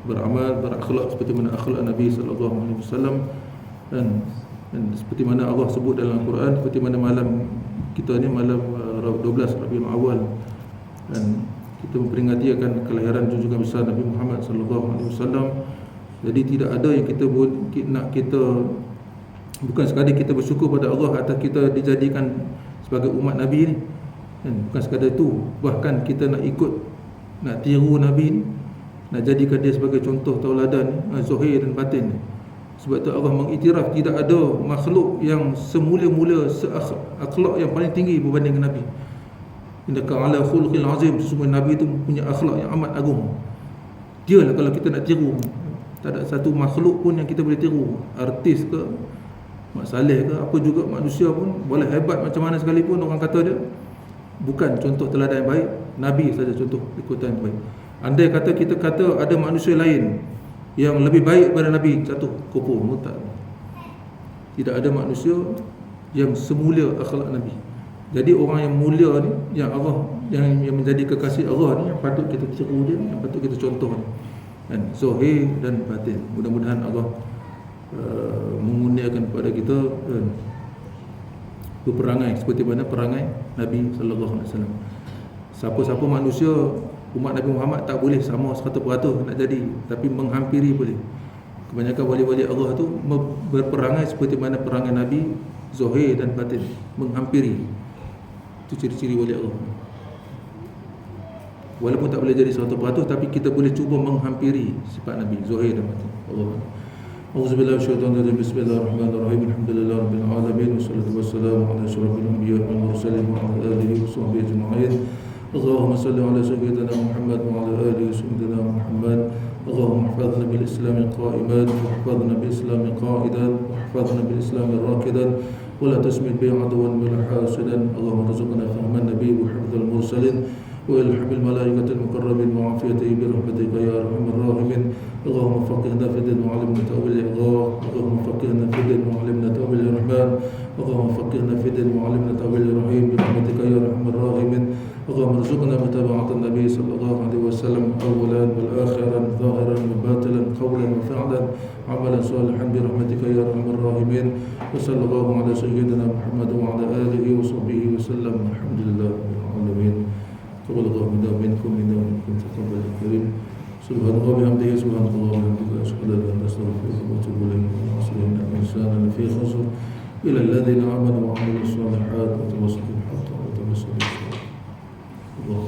beramal, berakhlak seperti mana akhlak Nabi SAW. Dan seperti mana Allah sebut dalam Al-Quran, seperti mana malam kita ni malam 12 Rabiul Awal, dan kita memperingati akan kelahiran junjungan besar Nabi Muhammad SAW. Jadi tidak ada yang kita bukan sekadar kita bersyukur pada Allah atas kita dijadikan sebagai umat Nabi ni, dan bukan sekadar itu, bahkan kita nak ikut, nak tiru Nabi ni, nak jadikan dia sebagai contoh tauladan zahir dan batin. Sebab tu Allah mengiktiraf tidak ada makhluk yang semula-mula akhlak yang paling tinggi berbanding Nabi. Innaka ala khuluqil azim. Sesungguhnya Nabi itu punya akhlak yang amat agung. Dialah kalau kita nak tiru, tak ada satu makhluk pun yang kita boleh tiru. Artis ke, Mak Saleh ke, apa juga manusia pun, boleh hebat macam mana sekalipun, orang kata dia bukan contoh teladan yang baik. Nabi saja contoh ikutan yang baik. Andai kata kita kata ada manusia lain yang lebih baik daripada Nabi, jatuh kufur, murtad. Tidak ada manusia yang semulia akhlak Nabi. Jadi orang yang mulia ni, yang Allah, yang menjadi kekasih Allah ni, yang patut kita tiru dia, yang patut kita contoh ni, dan zahir dan batin. Mudah-mudahan Allah mengurniakan kepada kita berperangai seperti mana perangai Nabi SAW. Siapa-siapa manusia umat Nabi Muhammad tak boleh sama 100% nak jadi, tapi menghampiri boleh. Kebanyakan wali-wali Allah tu berperangai seperti mana perangai Nabi, zahir dan batin, menghampiri. Itu ciri-ciri wali Allah. Walaupun tak boleh jadi 100%, tapi kita boleh cuba menghampiri sifat Nabi, zahir dan batin. Allah. Auzubillahi minasyaitonir rajim. Bismillahirrahmanirrahim. Alhamdulillahirabbil alamin. Wassalatu wassalamu ala asyrafil anbiya'i wal mursalin wa ala alihi washabbihi ajma'in. اللهم صل على سيدنا محمد وعلى آله سيدنا محمد. اللهم احفظنا بالإسلام قائما، واحفظنا بالإسلام قائدا، واحفظنا بالإسلام راكدا، ولا تسمد به عدوا ولا حاسدا. اللهم ارزقنا فهم النبي وحفظ المرسلين وإلحم الملائكة المقربين وعافيته برحمتك يا أرحم الراحمين. اللهم فقهنا في الدين وعلمنا تأويل الإغراء. اللهم فقهنا في الدين وعلمنا تأويل الرحمن. اللهم فقهنا في الدين وعلمنا تأويل الرحيم برحمتك يا أرحم الراحمين. اللهم ارزقنا متابعة النبي صلى الله عليه وسلم أولا والآخرا، ظاهرا وباطلا، قولا وفعلا، عملا صالحا برحمتك يا أرحم الراحمين. وصلى الله على سيدنا محمد وعلى آله وصحبه وسلم. الحمد لله رب العالمين. تقبل الله منا ومنكم إنكم تقبل الكريم. سبحان الله وبحمده، سبحان الله وبحمده، أشهد أن لا إله إلا الله أستغفرك وأتوب إليه. والعصر إن الإنسان لفي خسر إلا الذين آمنوا وعملوا الصالحات وتواصوا بالحق وتواصوا بالصبر. الله